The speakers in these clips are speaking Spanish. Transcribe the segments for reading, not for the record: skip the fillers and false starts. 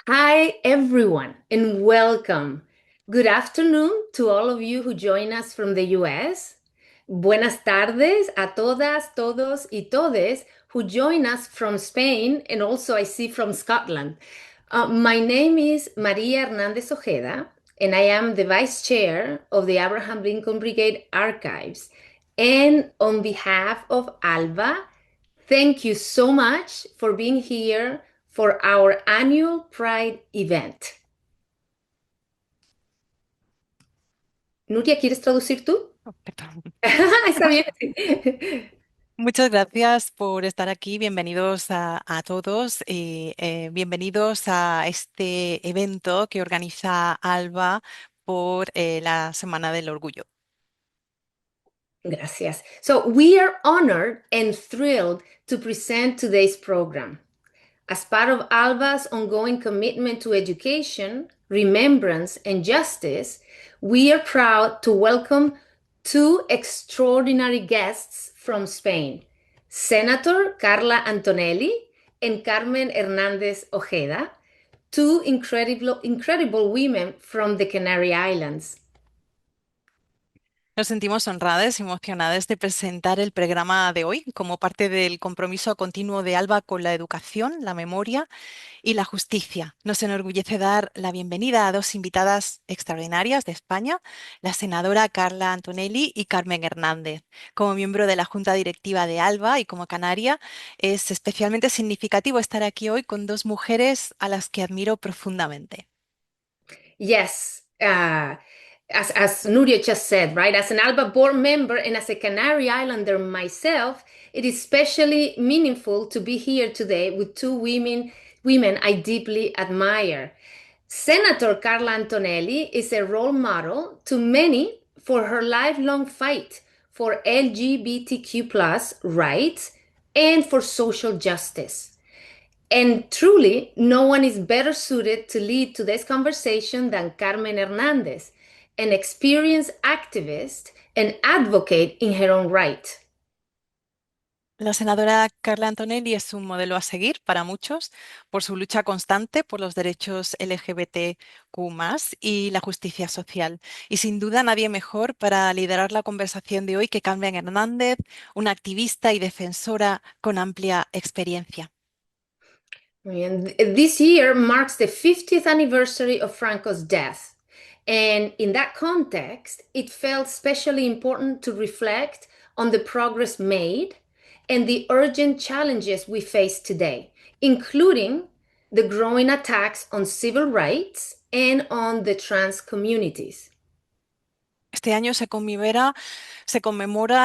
Hi, everyone, and welcome. Good afternoon to all of you who join us from the US. Buenas tardes a todas, todos y todes who join us from Spain and also I see from Scotland. My name is Maria Hernandez Ojeda, and I am the Vice Chair of the Abraham Lincoln Brigade Archives. And on behalf of ALBA, thank you so much for being here for our annual Pride event. Nuria, ¿quieres traducir tú? Oh, perdón. Está bien. Muchas gracias por estar aquí. Bienvenidos a todos y bienvenidos a este evento que organiza Alba por la Semana del Orgullo. Gracias. So we are honored and thrilled to present today's program. As part of ALBA's ongoing commitment to education, remembrance, and justice, we are proud to welcome two extraordinary guests from Spain, Senator Carla Antonelli and Carmen Hernandez Ojeda, two incredible women from the Canary Islands. Nos sentimos honradas y emocionadas de presentar el programa de hoy como parte del compromiso continuo de Alba con la educación, la memoria y la justicia. Nos enorgullece dar la bienvenida a dos invitadas extraordinarias de España, la senadora Carla Antonelli y Carmen Hernández. Como miembro de la Junta Directiva de ALBA y como canaria, es especialmente significativo estar aquí hoy con dos mujeres a las que admiro profundamente. Yes, as Nuria just said, right? As an ALBA board member and as a Canary Islander myself, it is especially meaningful to be here today with two women I deeply admire. Senator Carla Antonelli is a role model to many for her lifelong fight for LGBTQ plus rights and for social justice. And truly, no one is better suited to lead today's conversation than Carmen Hernandez, an experienced activist and advocate in her own right. La senadora Carla Antonelli es un modelo a seguir para muchos por su lucha constante por los derechos LGBTQ+ y la justicia social. Y sin duda nadie mejor para liderar la conversación de hoy que Carmen Hernández, una activista y defensora con amplia experiencia. And this year marks the 50th anniversary of Franco's death. And in that context, it felt especially important to reflect on the progress made and the urgent challenges we face today, including the growing attacks on civil rights and on the trans communities. Este año se conmemora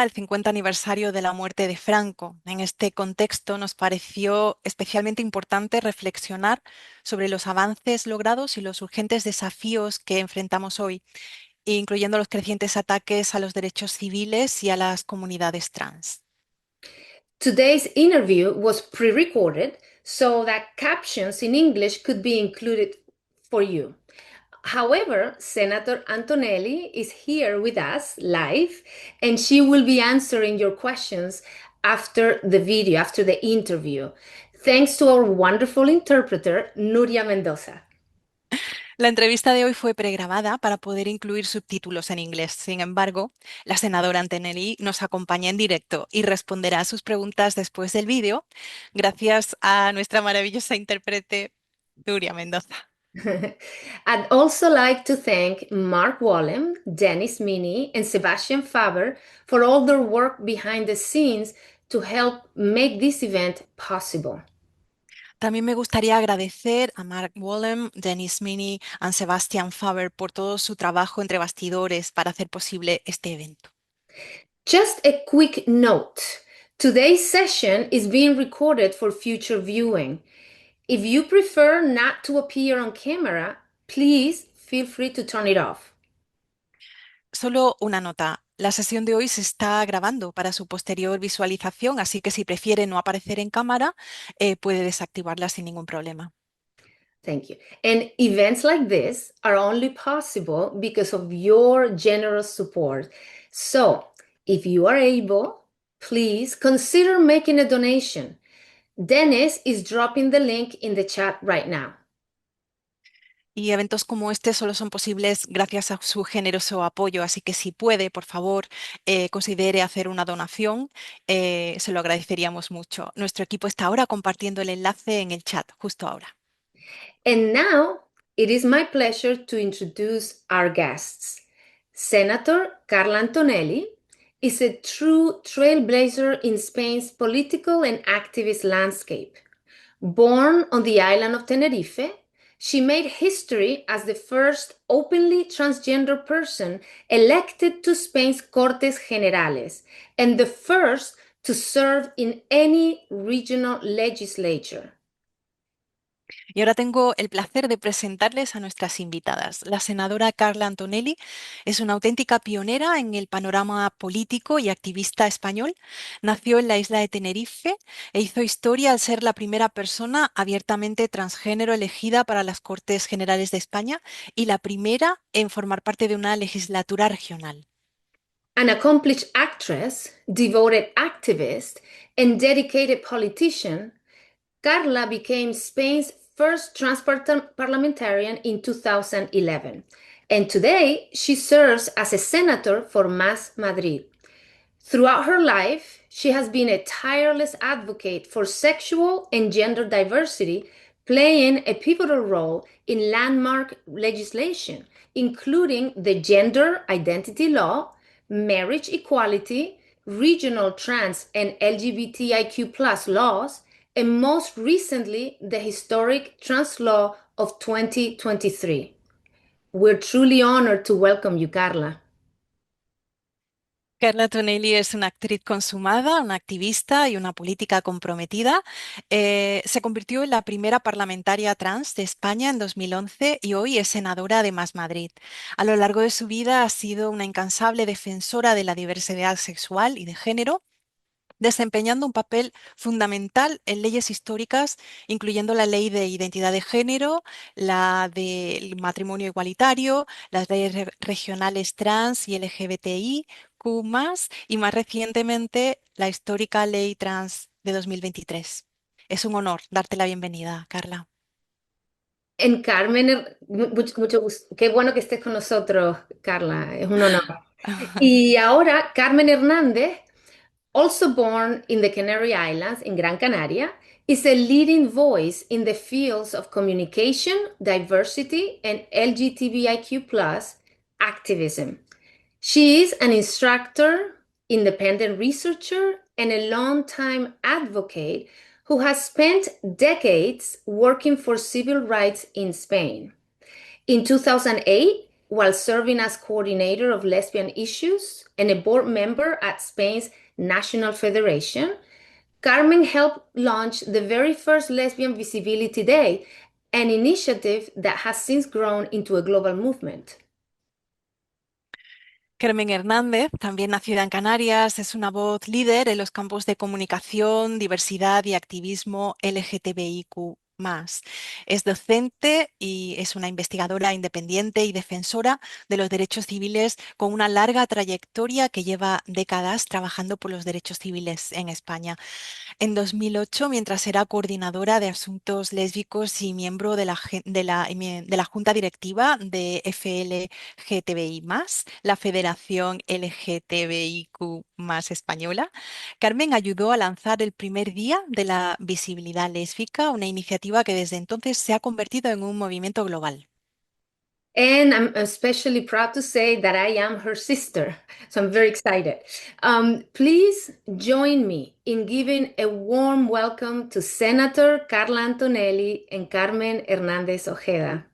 el 50 aniversario de la muerte de Franco. En este contexto nos pareció especialmente importante reflexionar sobre los avances logrados y los urgentes desafíos que enfrentamos hoy, incluyendo los crecientes ataques a los derechos civiles y a las comunidades trans. Today's interview was pre recorded so that captions in English could be included for you. However, Senator Antonelli is here with us live, and she will be answering your questions after the video, after the interview. Thanks to our wonderful interpreter, Nuria Mendoza. La entrevista de hoy fue pregrabada para poder incluir subtítulos en inglés. Sin embargo, la senadora Antonelli nos acompaña en directo y responderá a sus preguntas después del vídeo, gracias a nuestra maravillosa intérprete, Nuria Mendoza. I'd also like to thank Mark Wallem, Dennis Mini, and Sebastian Faber for all their work behind the scenes to help make this event possible. También me gustaría agradecer a Mark Wallem, Dennis Mini y Sebastian Faber por todo su trabajo entre bastidores para hacer posible este evento. Just a quick note, today's session is being recorded for future viewing. If you prefer not to appear on camera, please feel free to turn it off. Solo una nota. La sesión de hoy se está grabando para su posterior visualización, así que si prefiere no aparecer en cámara, puede desactivarla sin ningún problema. Thank you. And events like this are only possible because of your generous support. So, if you are able, please consider making a donation. Dennis is dropping the link in the chat right now. Y eventos como este solo son posibles gracias a su generoso apoyo, así que si puede, por favor, considere hacer una donación, se lo agradeceríamos mucho. Nuestro equipo está ahora compartiendo el enlace en el chat, justo ahora. And now it is my pleasure to introduce our guests. Senator Carla Antonelli is a true trailblazer in Spain's political and activist landscape. Born on the island of Tenerife, she made history as the first openly transgender person elected to Spain's Cortes Generales and the first to serve in any regional legislature. Y ahora tengo el placer de presentarles a nuestras invitadas. La senadora Carla Antonelli es una auténtica pionera en el panorama político y activista español. Nació en la isla de Tenerife e hizo historia al ser la primera persona abiertamente transgénero elegida para las Cortes Generales de España y la primera en formar parte de una legislatura regional. An accomplished actress, devoted activist, and dedicated politician, Carla became Spain's first trans parliamentarian in 2011, and today she serves as a senator for Mas Madrid. Throughout her life, she has been a tireless advocate for sexual and gender diversity, playing a pivotal role in landmark legislation, including the Gender Identity Law, marriage equality, regional trans and LGBTIQ laws, and most recently, the historic Trans Law of 2023. We're truly honored to welcome you, Carla. Carla Tonelli es una actriz consumada, una activista y una política comprometida. Se convirtió en la primera parlamentaria trans de España en 2011 y hoy es senadora de Más Madrid. A lo largo de su vida ha sido una incansable defensora de la diversidad sexual y de género, desempeñando un papel fundamental en leyes históricas, incluyendo la ley de identidad de género, la del matrimonio igualitario, las leyes regionales trans y LGBTIQ+, y más recientemente la histórica ley trans de 2023. Es un honor darte la bienvenida, Carla. En Carmen, mucho gusto. Qué bueno que estés con nosotros, Carla. Es un honor. Y ahora, Carmen Hernández, also born in the Canary Islands in Gran Canaria, is a leading voice in the fields of communication, diversity, and LGBTIQ+ activism. She is an instructor, independent researcher, and a longtime advocate who has spent decades working for civil rights in Spain. In 2008, while serving as coordinator of lesbian issues and a board member at Spain's National Federation, Carmen helped launch the very first Lesbian Visibility Day, an initiative that has since grown into a global movement. Carmen Hernández, también nacida en Canarias, es una voz líder en los campos de comunicación, diversidad y activismo LGTBIQ+. Es docente y es una investigadora independiente y defensora de los derechos civiles con una larga trayectoria que lleva décadas trabajando por los derechos civiles en España. En 2008, mientras era coordinadora de asuntos lésbicos y miembro de la Junta Directiva de FLGTBI+, la Federación LGTBIQ+ española, Carmen ayudó a lanzar el primer Día de la Visibilidad Lésbica, una iniciativa que desde entonces se ha convertido en un movimiento global. And I'm especially proud to say that I am her sister. So I'm very excited. Please join me in giving a warm welcome to Senator Carla Antonelli and Carmen Hernández Ojeda.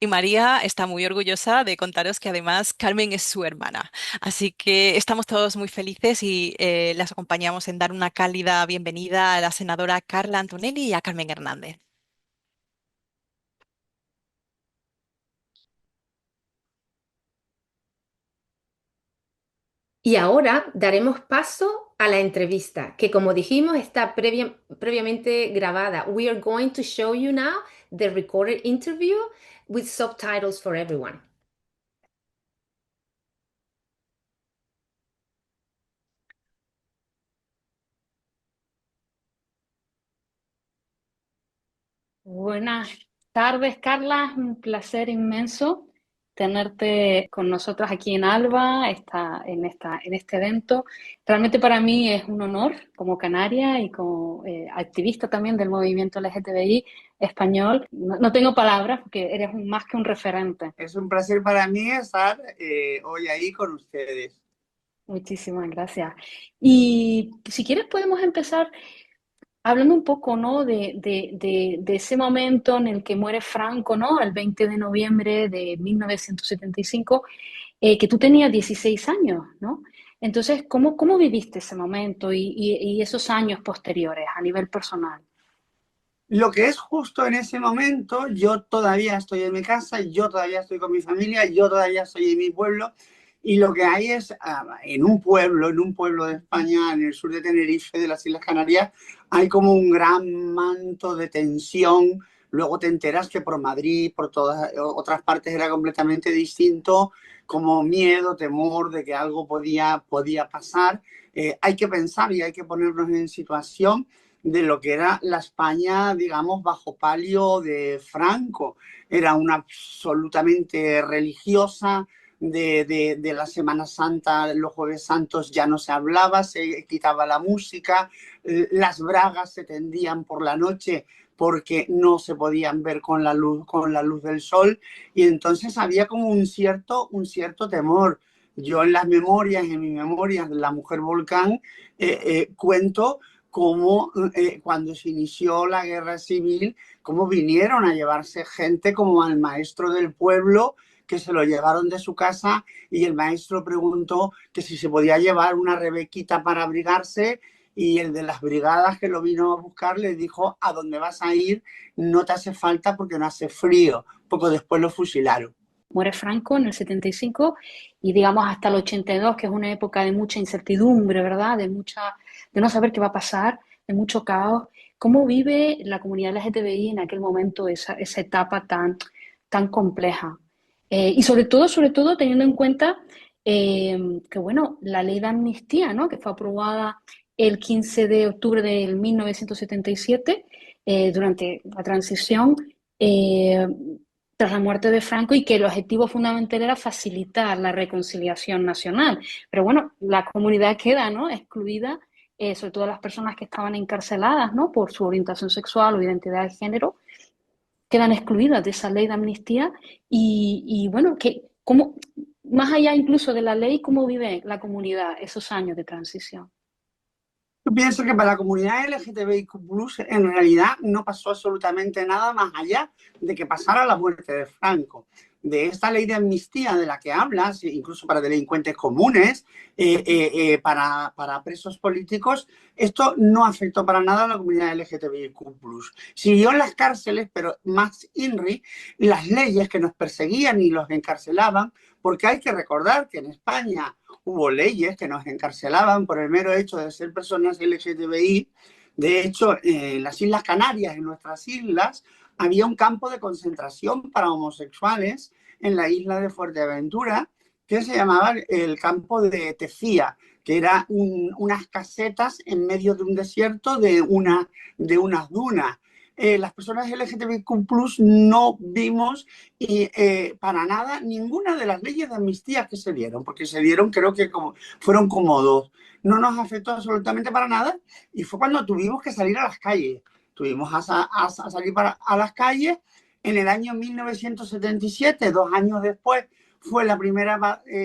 Y María está muy orgullosa de contaros que además Carmen es su hermana. Así que estamos todos muy felices y las acompañamos en dar una cálida bienvenida a la senadora Carla Antonelli y a Carmen Hernández. Y ahora daremos paso a la entrevista, que como dijimos está previamente grabada. We are going to show you now the recorded interview with subtitles for everyone. Buenas, Tardes, Carla. Es un placer inmenso tenerte con nosotros aquí en Alba, en este evento. Realmente para mí es un honor como canaria y como activista también del movimiento LGTBI español. No tengo palabras porque eres más que un referente. Es un placer para mí estar hoy ahí con ustedes. Muchísimas gracias. Y si quieres podemos empezar hablando un poco, ¿no? de ese momento en el que muere Franco, ¿no? El 20 de noviembre de 1975, que tú tenías 16 años, ¿no? Entonces, ¿cómo viviste ese momento y esos años posteriores a nivel personal? Lo que es justo en ese momento, yo todavía estoy en mi casa, yo todavía estoy con mi familia, yo todavía estoy en mi pueblo, y lo que hay es, en un pueblo de España, en el sur de Tenerife, de las Islas Canarias, hay como un gran manto de tensión. Luego te enteras que por Madrid, por todas otras partes era completamente distinto, como miedo, temor de que algo podía pasar. Hay que pensar y hay que ponernos en situación de lo que era la España, digamos, bajo palio de Franco. Era una absolutamente religiosa. De la Semana Santa, los Jueves Santos ya no se hablaba, se quitaba la música, las bragas se tendían por la noche porque no se podían ver con la luz del sol, y entonces había como un cierto temor. Yo en mi memoria de La Mujer Volcán, cuento cómo cuando se inició la guerra civil, cómo vinieron a llevarse gente como al maestro del pueblo, que se lo llevaron de su casa, y el maestro preguntó que si se podía llevar una rebequita para abrigarse, y el de las brigadas que lo vino a buscar le dijo: a dónde vas a ir no te hace falta porque no hace frío. Poco después lo fusilaron. Muere Franco en el 75 y digamos hasta el 82, que es una época de mucha incertidumbre, ¿verdad? De no saber qué va a pasar, de mucho caos. ¿Cómo vive la comunidad LGTBI en aquel momento esa etapa tan compleja? Y sobre todo teniendo en cuenta que, bueno, la ley de amnistía, ¿no? Que fue aprobada el 15 de octubre de 1977, durante la transición, eh, tras la muerte de Franco, y que el objetivo fundamental era facilitar la reconciliación nacional. Pero bueno, la comunidad queda, ¿no? Excluida, sobre todo las personas que estaban encarceladas, ¿no? Por su orientación sexual o identidad de género, quedan excluidas de esa ley de amnistía. Y bueno, más allá incluso de la ley, ¿cómo vive la comunidad esos años de transición? Yo pienso que para la comunidad LGTBIQ+, en realidad no pasó absolutamente nada más allá de que pasara la muerte de Franco. De esta ley de amnistía de la que hablas, incluso para delincuentes comunes, para presos políticos, esto no afectó para nada a la comunidad LGTBIQ+. Siguió en las cárceles, pero más INRI, las leyes que nos perseguían y los encarcelaban, porque hay que recordar que en España hubo leyes que nos encarcelaban por el mero hecho de ser personas LGTBI. De hecho, en las Islas Canarias, en nuestras islas, había un campo de concentración para homosexuales en la isla de Fuerteventura, que se llamaba el campo de Tefía, que era unas casetas en medio de un desierto de unas dunas. Las personas LGTBIQ+ no vimos para nada ninguna de las leyes de amnistía que se dieron, porque se dieron, creo que fueron como dos. No nos afectó absolutamente para nada, y fue cuando tuvimos que salir a las calles. Tuvimos a salir a las calles en el año 1977, 2 años después, fue la primera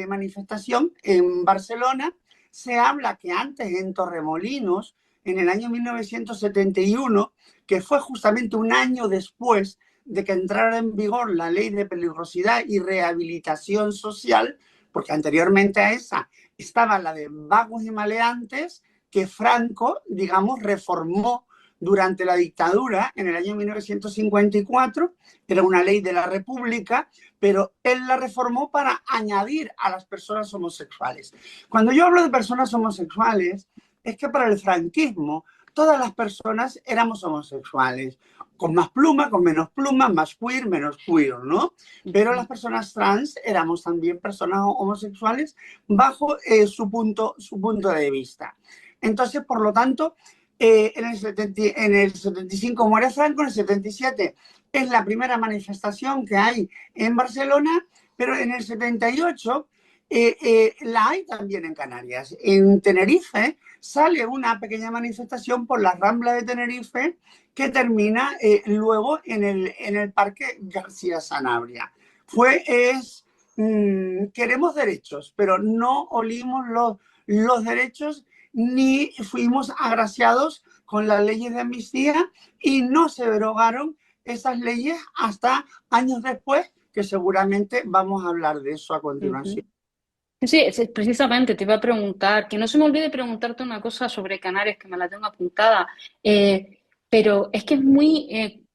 manifestación en Barcelona. Se habla que antes en Torremolinos, en el año 1971, que fue justamente un año después de que entrara en vigor la ley de peligrosidad y rehabilitación social, porque anteriormente a esa estaba la de vagos y maleantes, que Franco, digamos, reformó durante la dictadura en el año 1954. Era una ley de la República, pero él la reformó para añadir a las personas homosexuales. Cuando yo hablo de personas homosexuales, es que para el franquismo todas las personas éramos homosexuales, con más pluma, con menos pluma, más queer, menos queer, ¿no? Pero las personas trans éramos también personas homosexuales bajo su punto de vista. Entonces, por lo tanto, en el 75 muere Franco, en el 77 es la primera manifestación que hay en Barcelona, pero en el 78 la hay también en Canarias. En Tenerife sale una pequeña manifestación por la Rambla de Tenerife que termina luego en el Parque García Sanabria. Queremos derechos, pero no olimos los derechos ni fuimos agraciados con las leyes de amnistía y no se derogaron esas leyes hasta años después, que seguramente vamos a hablar de eso a continuación. Sí, precisamente te iba a preguntar, que no se me olvide preguntarte una cosa sobre Canarias, que me la tengo apuntada, pero es que es muy,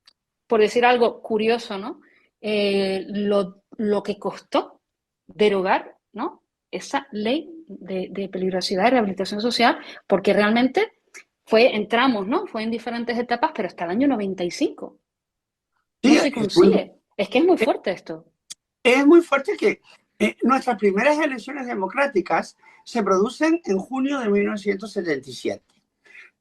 por decir algo curioso, ¿no? Lo que costó derogar, ¿no? Esa ley de peligrosidad y rehabilitación social, porque realmente entramos, ¿no? Fue en diferentes etapas, pero hasta el año 95. No Sí, se consigue. Es que es muy fuerte esto. es muy fuerte que nuestras primeras elecciones democráticas se producen en junio de 1977.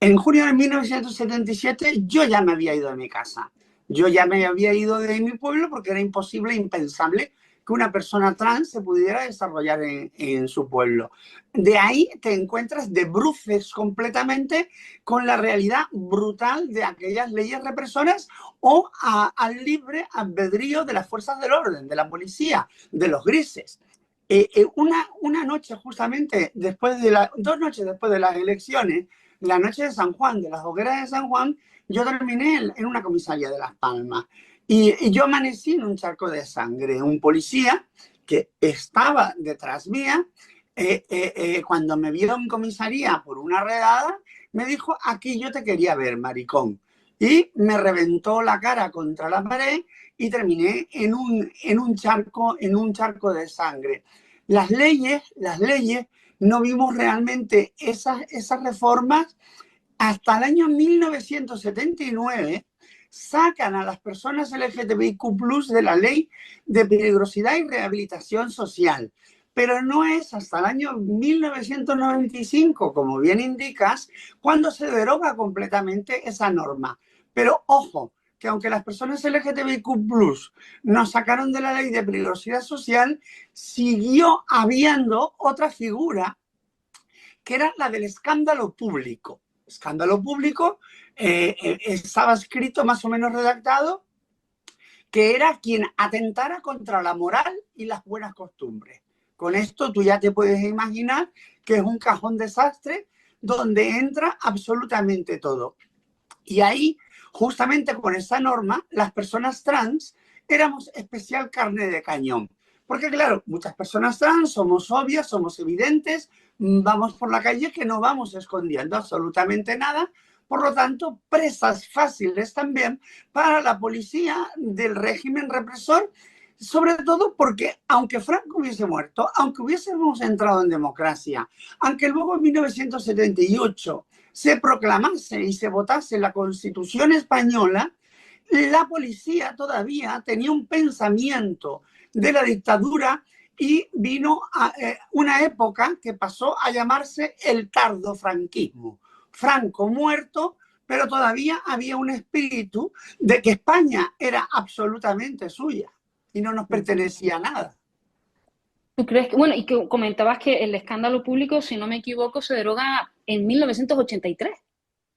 En junio de 1977 yo ya me había ido de mi casa. Yo ya me había ido de mi pueblo porque era imposible, impensable que una persona trans se pudiera desarrollar en su pueblo. De ahí te encuentras de bruces completamente con la realidad brutal de aquellas leyes represoras o al libre albedrío de las fuerzas del orden, de la policía, de los grises. Una noche justamente después de 2 noches después de las elecciones, la noche de San Juan, de las hogueras de San Juan, yo terminé en una comisaría de Las Palmas y yo amanecí en un charco de sangre. Un policía que estaba detrás mía, cuando me vio en comisaría por una redada, me dijo: aquí yo te quería ver, maricón. Y me reventó la cara contra la pared y terminé en un charco de sangre. Las leyes, no vimos realmente esas reformas hasta el año 1979. Sacan a las personas LGTBIQ+ de la ley de peligrosidad y rehabilitación social. Pero no es hasta el año 1995, como bien indicas, cuando se deroga completamente esa norma. Pero ojo, que aunque las personas LGTBIQ+ nos sacaron de la ley de peligrosidad social, siguió habiendo otra figura que era la del escándalo público. Escándalo público estaba escrito, más o menos redactado, que era quien atentara contra la moral y las buenas costumbres. Con esto tú ya te puedes imaginar que es un cajón desastre donde entra absolutamente todo. Y ahí, justamente con esa norma, las personas trans éramos especial carne de cañón. Porque claro, muchas personas trans somos obvias, somos evidentes, vamos por la calle que no vamos escondiendo absolutamente nada. Por lo tanto, presas fáciles también para la policía del régimen represor, sobre todo porque aunque Franco hubiese muerto, aunque hubiésemos entrado en democracia, aunque luego en 1978 se proclamase y se votase la Constitución española, la policía todavía tenía un pensamiento de la dictadura y vino a una época que pasó a llamarse el tardofranquismo. Franco muerto, pero todavía había un espíritu de que España era absolutamente suya y no nos pertenecía a nada. ¿Tú crees que, bueno, y que comentabas que el escándalo público, si no me equivoco, se deroga en 1983?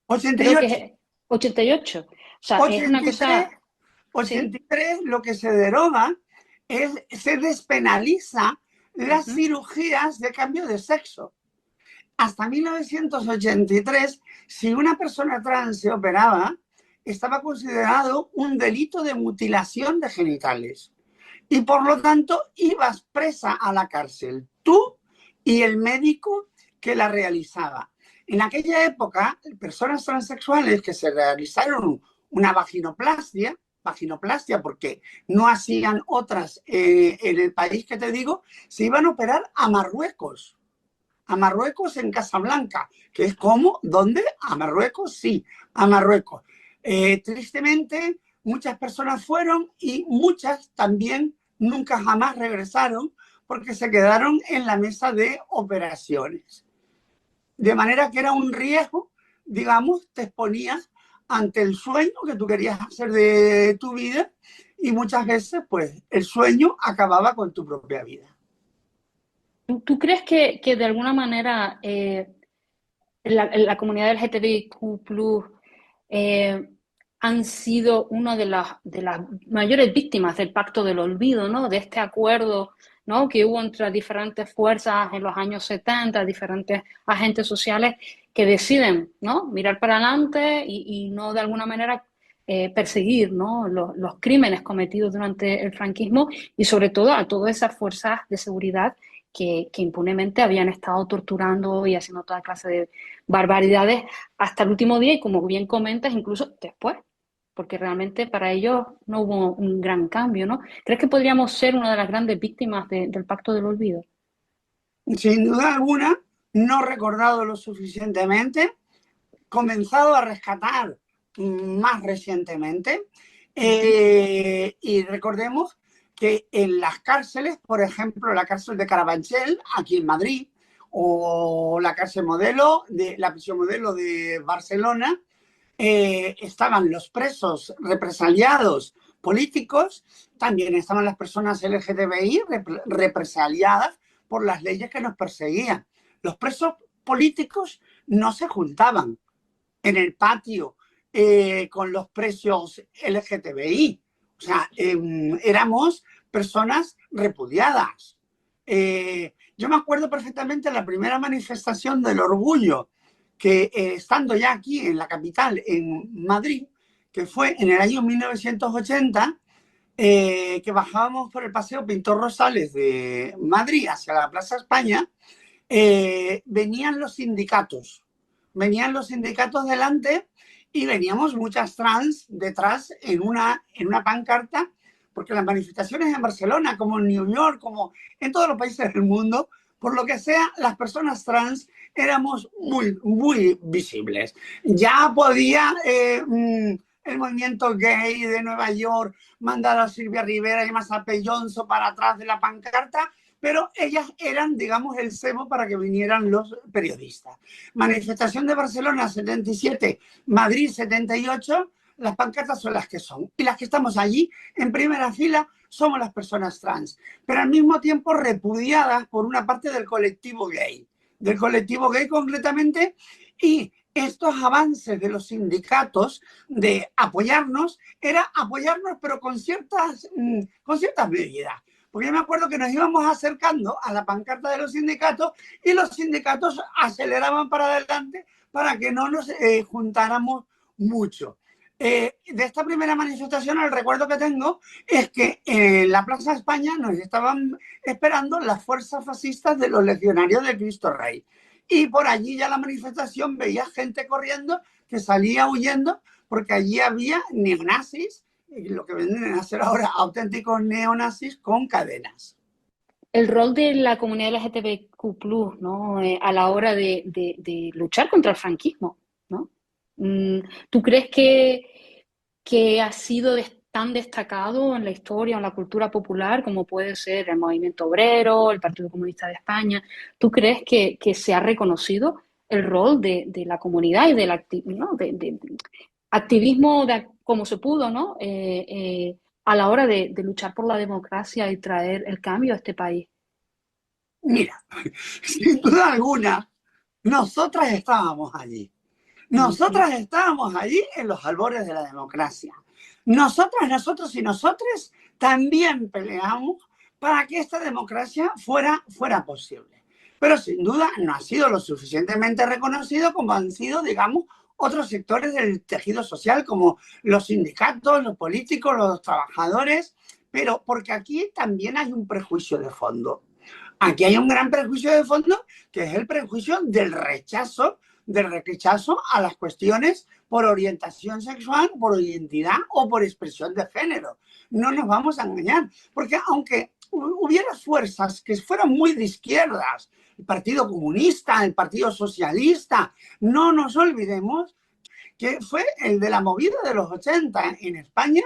88. Creo que es 88. O sea, es una 83, cosa... ¿Sí? 83 lo que se deroga se despenaliza las cirugías de cambio de sexo. Hasta 1983, si una persona trans se operaba, estaba considerado un delito de mutilación de genitales. Y por lo tanto, ibas presa a la cárcel, tú y el médico que la realizaba. En aquella época, personas transexuales que se realizaron una vaginoplastia porque no hacían otras en el país que te digo, se iban a operar a Marruecos en Casablanca, que es como, ¿dónde? A Marruecos, sí, a Marruecos. Tristemente, muchas personas fueron y muchas también nunca jamás regresaron porque se quedaron en la mesa de operaciones. De manera que era un riesgo, digamos, te exponías ante el sueño que tú querías hacer de tu vida y muchas veces pues el sueño acababa con tu propia vida. ¿Tú crees que de alguna manera la comunidad LGTBIQ+, han sido una de las mayores víctimas del Pacto del Olvido, ¿no? De este acuerdo, ¿no? Que hubo entre diferentes fuerzas en los años 70, diferentes agentes sociales que deciden, ¿no? Mirar para adelante y no de alguna manera perseguir, ¿no? Los crímenes cometidos durante el franquismo y sobre todo a todas esas fuerzas de seguridad que impunemente habían estado torturando y haciendo toda clase de barbaridades hasta el último día y, como bien comentas, incluso después, porque realmente para ellos no hubo un gran cambio, ¿no? ¿Crees que podríamos ser una de las grandes víctimas del Pacto del Olvido? Sin duda alguna, no recordado lo suficientemente, comenzado a rescatar más recientemente, y recordemos que en las cárceles, por ejemplo, la cárcel de Carabanchel, aquí en Madrid, o la cárcel modelo, la prisión modelo de Barcelona, estaban los presos represaliados políticos, también estaban las personas LGTBI represaliadas por las leyes que nos perseguían. Los presos políticos no se juntaban en el patio con los presos LGTBI. O sea, éramos personas repudiadas. Yo me acuerdo perfectamente de la primera manifestación del orgullo que estando ya aquí en la capital, en Madrid, que fue en el año 1980, que bajábamos por el Paseo Pintor Rosales de Madrid hacia la Plaza España, venían los sindicatos delante y veníamos muchas trans detrás en una pancarta, porque las manifestaciones en Barcelona, como en New York, como en todos los países del mundo, por lo que sea, las personas trans éramos muy, muy visibles. Ya podía el movimiento gay de Nueva York mandar a Silvia Rivera y más a Pellonzo para atrás de la pancarta, pero ellas eran, digamos, el cebo para que vinieran los periodistas. Manifestación de Barcelona 77, Madrid 78, las pancartas son las que son. Y las que estamos allí en primera fila somos las personas trans, pero al mismo tiempo repudiadas por una parte del colectivo gay concretamente, y estos avances de los sindicatos de apoyarnos, era apoyarnos pero con ciertas medidas. Porque yo me acuerdo que nos íbamos acercando a la pancarta de los sindicatos y los sindicatos aceleraban para adelante para que no nos juntáramos mucho. De esta primera manifestación, el recuerdo que tengo es que en la Plaza España nos estaban esperando las fuerzas fascistas de los legionarios de Cristo Rey. Y por allí ya la manifestación veía gente corriendo que salía huyendo porque allí había neonazis, lo que vienen a ser ahora auténticos neonazis con cadenas. El rol de la comunidad LGTBIQ+, ¿no? A la hora de luchar contra el franquismo, ¿no? ¿Tú crees que ha sido tan destacado en la historia, en la cultura popular, como puede ser el movimiento obrero, el Partido Comunista de España? ¿Tú crees que se ha reconocido el rol de la comunidad y del activismo como se pudo, ¿no? A la hora de luchar por la democracia y traer el cambio a este país? Mira, sin duda alguna, nosotras estábamos allí. Nosotras estábamos allí en los albores de la democracia. Nosotras, nosotros y nosotres también peleamos para que esta democracia fuera posible. Pero sin duda no ha sido lo suficientemente reconocido como han sido, digamos, otros sectores del tejido social, como los sindicatos, los políticos, los trabajadores, pero porque aquí también hay un prejuicio de fondo. Aquí hay un gran prejuicio de fondo, que es el prejuicio del rechazo a las cuestiones por orientación sexual, por identidad o por expresión de género. No nos vamos a engañar, porque aunque hubiera fuerzas que fueran muy de izquierdas, el Partido Comunista, el Partido Socialista, no nos olvidemos que fue el de la movida de los 80 en España,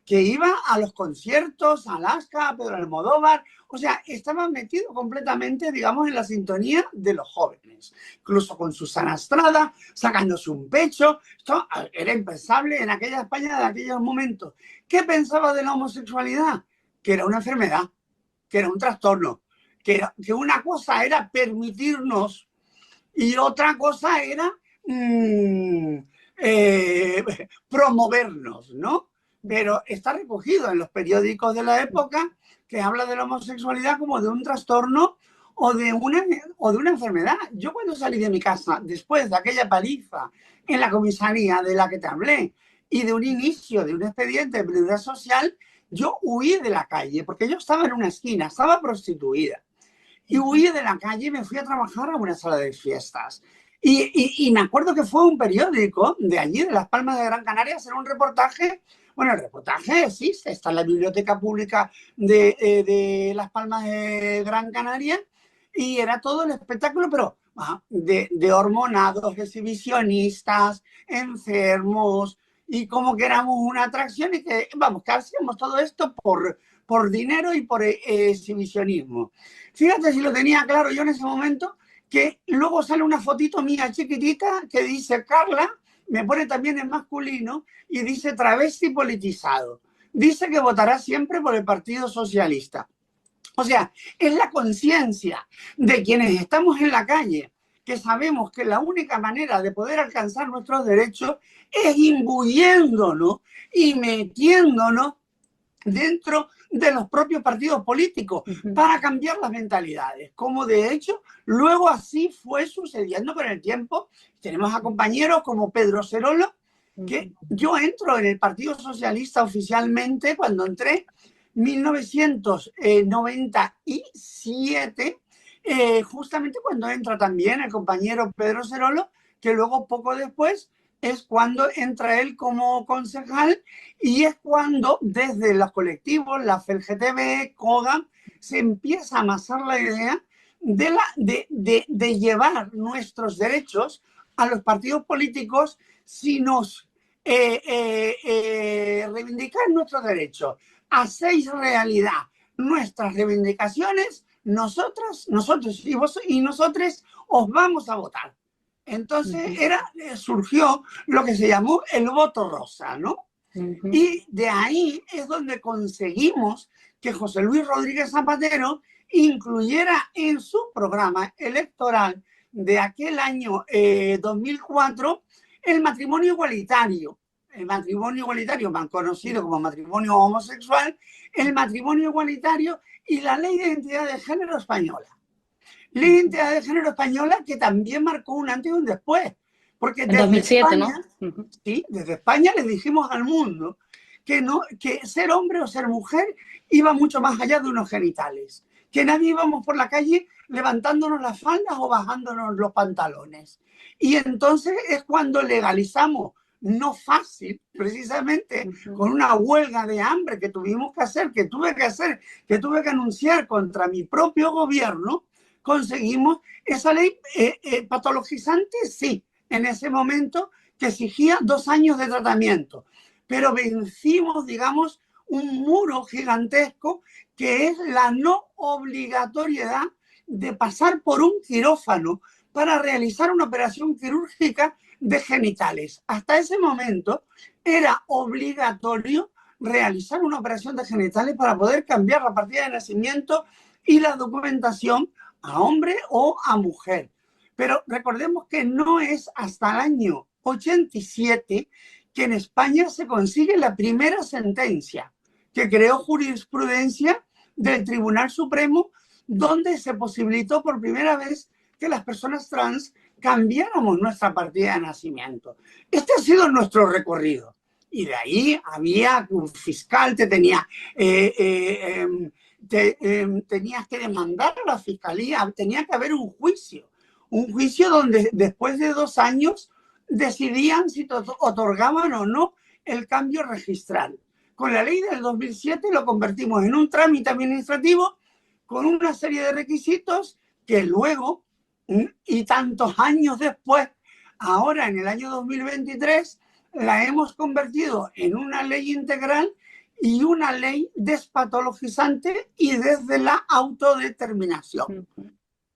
que iba a los conciertos, a Alaska, a Pedro Almodóvar, o sea, estaba metido completamente, digamos, en la sintonía de los jóvenes, incluso con Susana Estrada, sacándose un pecho. Esto era impensable en aquella España de aquellos momentos. ¿Qué pensaba de la homosexualidad? Que era una enfermedad, que era un trastorno, que una cosa era permitirnos y otra cosa era promovernos, ¿no? Pero está recogido en los periódicos de la época que habla de la homosexualidad como de un trastorno o de una enfermedad. Yo cuando salí de mi casa, después de aquella paliza en la comisaría de la que te hablé y de un inicio de un expediente de prioridad social, yo huí de la calle porque yo estaba en una esquina, estaba prostituida. Y huí de la calle y me fui a trabajar a una sala de fiestas. Y me acuerdo que fue un periódico de allí, de Las Palmas de Gran Canaria, hacer un reportaje. Bueno, el reportaje existe, está en la Biblioteca Pública de Las Palmas de Gran Canaria, y era todo el espectáculo, pero de hormonados, exhibicionistas, enfermos, y como que éramos una atracción y que, vamos, que hacíamos todo esto por dinero y por exhibicionismo. Fíjate si lo tenía claro yo en ese momento, que luego sale una fotito mía chiquitita que dice Carla, me pone también en masculino y dice travesti politizado. Dice que votará siempre por el Partido Socialista. O sea, es la conciencia de quienes estamos en la calle, que sabemos que la única manera de poder alcanzar nuestros derechos es imbuyéndonos y metiéndonos dentro de los propios partidos políticos para cambiar las mentalidades, como de hecho luego así fue sucediendo con el tiempo. Tenemos a compañeros como Pedro Serolo, que yo entro en el Partido Socialista oficialmente cuando entré en 1997, justamente cuando entra también el compañero Pedro Serolo, que luego poco después es cuando entra él como concejal, y es cuando desde los colectivos, la FELGTB, CODA, se empieza a amasar la idea de llevar nuestros derechos a los partidos políticos si nos reivindican nuestros derechos. Hacéis realidad nuestras reivindicaciones, nosotros y nosotros os vamos a votar. Entonces surgió lo que se llamó el voto rosa, ¿no? Y de ahí es donde conseguimos que José Luis Rodríguez Zapatero incluyera en su programa electoral de aquel año 2004 el matrimonio igualitario. El matrimonio igualitario, más conocido como matrimonio homosexual, el matrimonio igualitario y la ley de identidad de género española. Ley de identidad de género española que también marcó un antes y un después. Porque en 2007, España, ¿no? Sí, desde España le dijimos al mundo que ser hombre o ser mujer iba mucho más allá de unos genitales. Que nadie íbamos por la calle levantándonos las faldas o bajándonos los pantalones. Y entonces es cuando legalizamos, no fácil, precisamente con una huelga de hambre que tuvimos que hacer, que tuve que anunciar contra mi propio gobierno, conseguimos esa ley patologizante, sí, en ese momento, que exigía 2 años de tratamiento. Pero vencimos, digamos, un muro gigantesco que es la no obligatoriedad de pasar por un quirófano para realizar una operación quirúrgica de genitales. Hasta ese momento era obligatorio realizar una operación de genitales para poder cambiar la partida de nacimiento y la documentación a hombre o a mujer. Pero recordemos que no es hasta el año 87 que en España se consigue la primera sentencia que creó jurisprudencia del Tribunal Supremo, donde se posibilitó por primera vez que las personas trans cambiáramos nuestra partida de nacimiento. Este ha sido nuestro recorrido. Y de ahí había un fiscal que tenías que demandar a la fiscalía, tenía que haber un juicio donde después de 2 años decidían si otorgaban o no el cambio registral. Con la ley del 2007 lo convertimos en un trámite administrativo con una serie de requisitos que luego, y tantos años después, ahora en el año 2023, la hemos convertido en una ley integral y una ley despatologizante y desde la autodeterminación.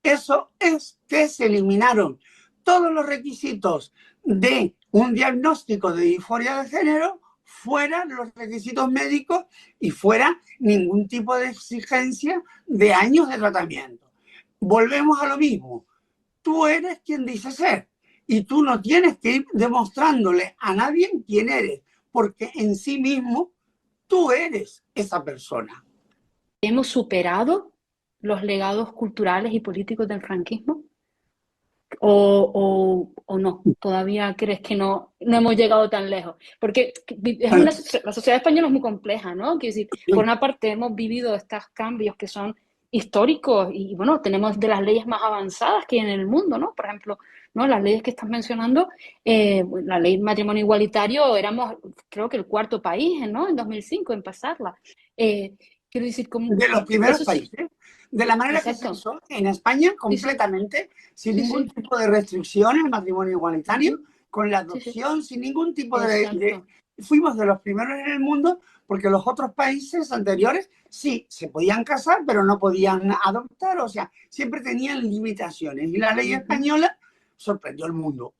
Eso es que se eliminaron todos los requisitos de un diagnóstico de disforia de género, fuera los requisitos médicos y fuera ningún tipo de exigencia de años de tratamiento. Volvemos a lo mismo. Tú eres quien dices ser y tú no tienes que ir demostrándole a nadie quién eres, porque en sí mismo tú eres esa persona. ¿Hemos superado los legados culturales y políticos del franquismo? ¿O no? ¿Todavía crees que no hemos llegado tan lejos? Porque la sociedad española es muy compleja, ¿no? Quiero decir, por una parte hemos vivido estos cambios que son históricos y bueno, tenemos de las leyes más avanzadas que hay en el mundo, ¿no? Por ejemplo, ¿no? Las leyes que estás mencionando, la ley de matrimonio igualitario, éramos creo que el cuarto país, ¿no? En 2005 en pasarla. Quiero decir, de los primeros países. De la manera que se hizo en España, completamente, sin ningún tipo de restricción al matrimonio igualitario, con la adopción, sin ningún tipo de... Fuimos de los primeros en el mundo, porque los otros países anteriores sí, se podían casar, pero no podían adoptar, o sea, siempre tenían limitaciones. Y la ley española sorprendió al mundo,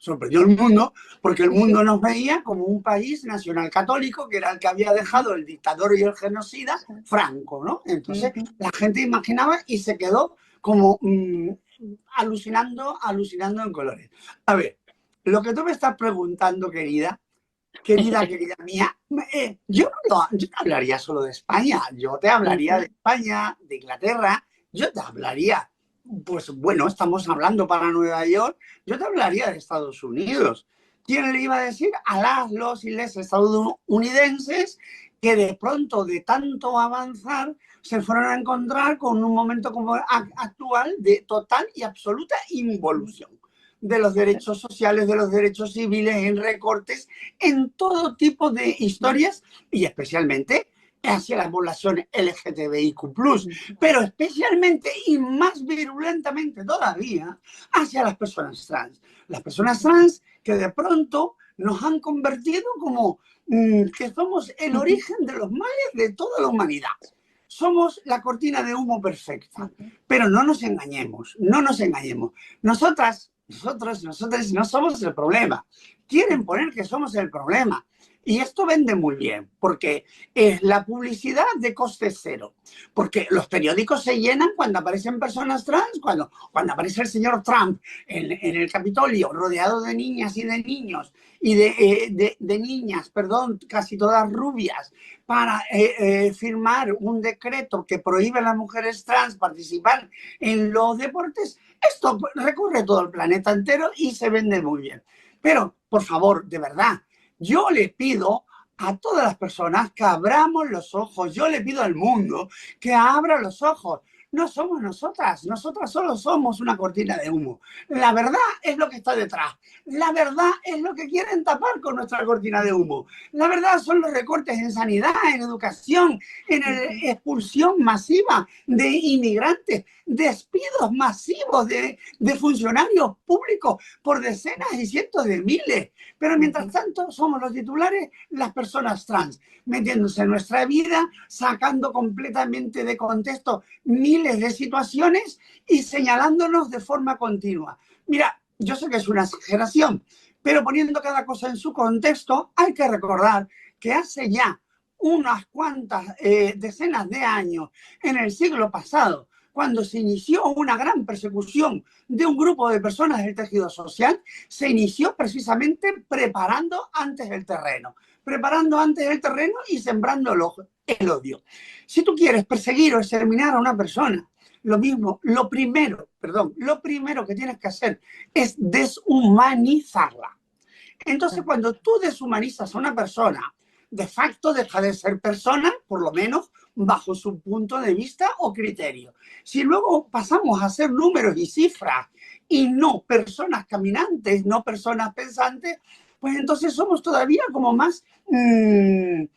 porque el mundo nos veía como un país nacional católico, que era el que había dejado el dictador y el genocida, Franco, ¿no? Entonces la gente imaginaba y se quedó como alucinando en colores. A ver, lo que tú me estás preguntando, querida mía, yo no te hablaría solo de España, yo te hablaría de España, de Inglaterra, yo te hablaría, pues bueno, estamos hablando para Nueva York, yo te hablaría de Estados Unidos. ¿Quién le iba a decir a los y les estadounidenses que de pronto, de tanto avanzar, se fueron a encontrar con un momento como actual de total y absoluta involución de los derechos sociales, de los derechos civiles, en recortes, en todo tipo de historias y especialmente hacia la población LGTBIQ+, pero especialmente y más virulentamente todavía hacia las personas trans. Las personas trans que de pronto nos han convertido como que somos el origen de los males de toda la humanidad. Somos la cortina de humo perfecta, pero no nos engañemos, no nos engañemos. Nosotros no somos el problema. Quieren poner que somos el problema. Y esto vende muy bien, porque es la publicidad de coste cero. Porque los periódicos se llenan cuando aparecen personas trans, cuando aparece el señor Trump en el Capitolio, rodeado de niñas y de niños, y de niñas, perdón, casi todas rubias, para firmar un decreto que prohíbe a las mujeres trans participar en los deportes. Esto recorre todo el planeta entero y se vende muy bien. Pero, por favor, de verdad, yo le pido a todas las personas que abramos los ojos. Yo le pido al mundo que abra los ojos. No somos nosotras solo somos una cortina de humo. La verdad es lo que está detrás. La verdad es lo que quieren tapar con nuestra cortina de humo. La verdad son los recortes en sanidad, en educación, en expulsión masiva de inmigrantes, despidos masivos de funcionarios públicos por decenas y cientos de miles. Pero mientras tanto somos los titulares las personas trans, metiéndose en nuestra vida, sacando completamente de contexto miles de situaciones y señalándonos de forma continua. Mira, yo sé que es una exageración, pero poniendo cada cosa en su contexto, hay que recordar que hace ya unas cuantas decenas de años, en el siglo pasado, cuando se inició una gran persecución de un grupo de personas del tejido social, se inició precisamente preparando antes el terreno y sembrando el odio. Si tú quieres perseguir o exterminar a una persona, lo primero que tienes que hacer es deshumanizarla. Entonces, cuando tú deshumanizas a una persona, de facto deja de ser persona, por lo menos bajo su punto de vista o criterio. Si luego pasamos a ser números y cifras y no personas caminantes, no personas pensantes, pues entonces somos todavía como más que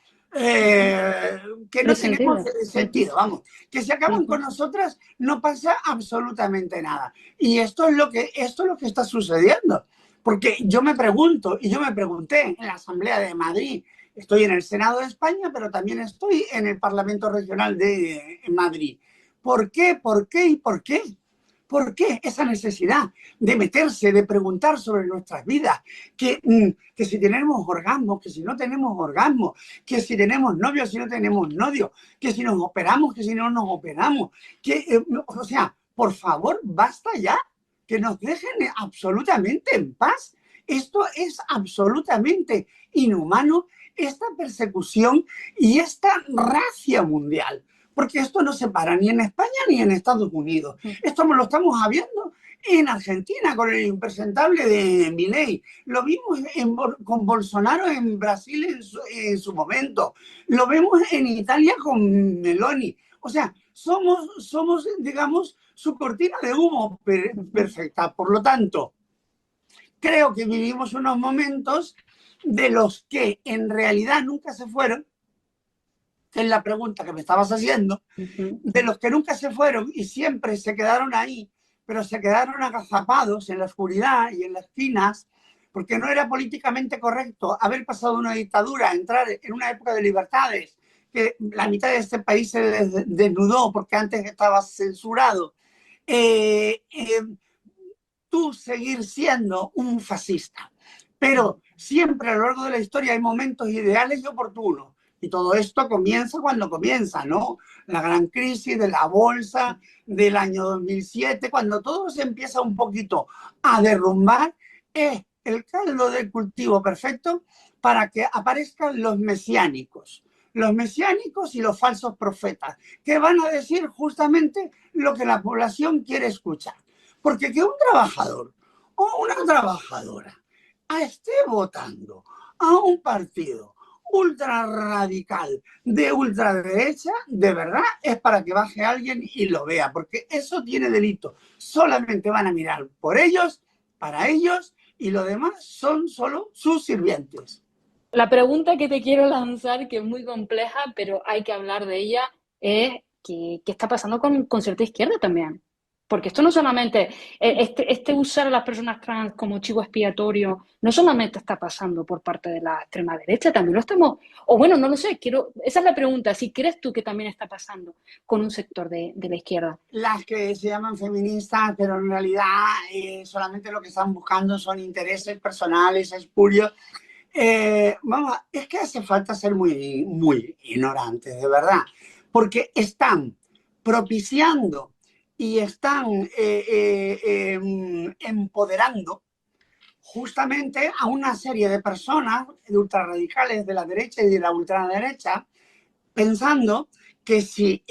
no tenemos sentido, vamos, que si acaban con nosotras no pasa absolutamente nada. Y esto es lo que está sucediendo. Porque yo me pregunto, y yo me pregunté en la Asamblea de Madrid, Estoy en el Senado de España, pero también estoy en el Parlamento Regional de Madrid. ¿Por qué? ¿Por qué? ¿Y por qué? ¿Por qué esa necesidad de meterse, de preguntar sobre nuestras vidas? Que si tenemos orgasmos, que si no tenemos orgasmos, que si tenemos novio, si no tenemos novio, que si nos operamos, que si no nos operamos. O sea, por favor, basta ya, que nos dejen absolutamente en paz. Esto es absolutamente inhumano, esta persecución y esta racia mundial. Porque esto no se para ni en España ni en Estados Unidos. Esto lo estamos viendo en Argentina con el impresentable de Milei. Lo vimos con Bolsonaro en Brasil en su momento. Lo vemos en Italia con Meloni. O sea, somos, digamos, su cortina de humo perfecta. Por lo tanto, creo que vivimos unos momentos de los que en realidad nunca se fueron, que es la pregunta que me estabas haciendo, de los que nunca se fueron y siempre se quedaron ahí, pero se quedaron agazapados en la oscuridad y en las esquinas, porque no era políticamente correcto haber pasado una dictadura, entrar en una época de libertades, que la mitad de este país se desnudó porque antes estaba censurado. Tú seguir siendo un fascista. Pero siempre a lo largo de la historia hay momentos ideales y oportunos. Y todo esto comienza cuando comienza, ¿no? La gran crisis de la bolsa del año 2007, cuando todo se empieza un poquito a derrumbar, es el caldo de cultivo perfecto para que aparezcan los mesiánicos. Los mesiánicos y los falsos profetas, que van a decir justamente lo que la población quiere escuchar. Porque que un trabajador o una trabajadora esté votando a un partido ultra radical de ultraderecha, de verdad es para que baje alguien y lo vea, porque eso tiene delito. Solamente van a mirar por ellos, para ellos, y lo demás son solo sus sirvientes. La pregunta que te quiero lanzar, que es muy compleja, pero hay que hablar de ella, es ¿qué está pasando con cierta izquierda también? Porque esto no solamente, usar a las personas trans como chivo expiatorio, no solamente está pasando por parte de la extrema derecha, también lo estamos, o bueno, no lo sé, esa es la pregunta, si crees tú que también está pasando con un sector de la izquierda. Las que se llaman feministas, pero en realidad solamente lo que están buscando son intereses personales, espurios. Vamos, es que hace falta ser muy, muy ignorantes, de verdad, porque están propiciando y están empoderando justamente a una serie de personas de ultrarradicales de la derecha y de la ultraderecha, pensando que si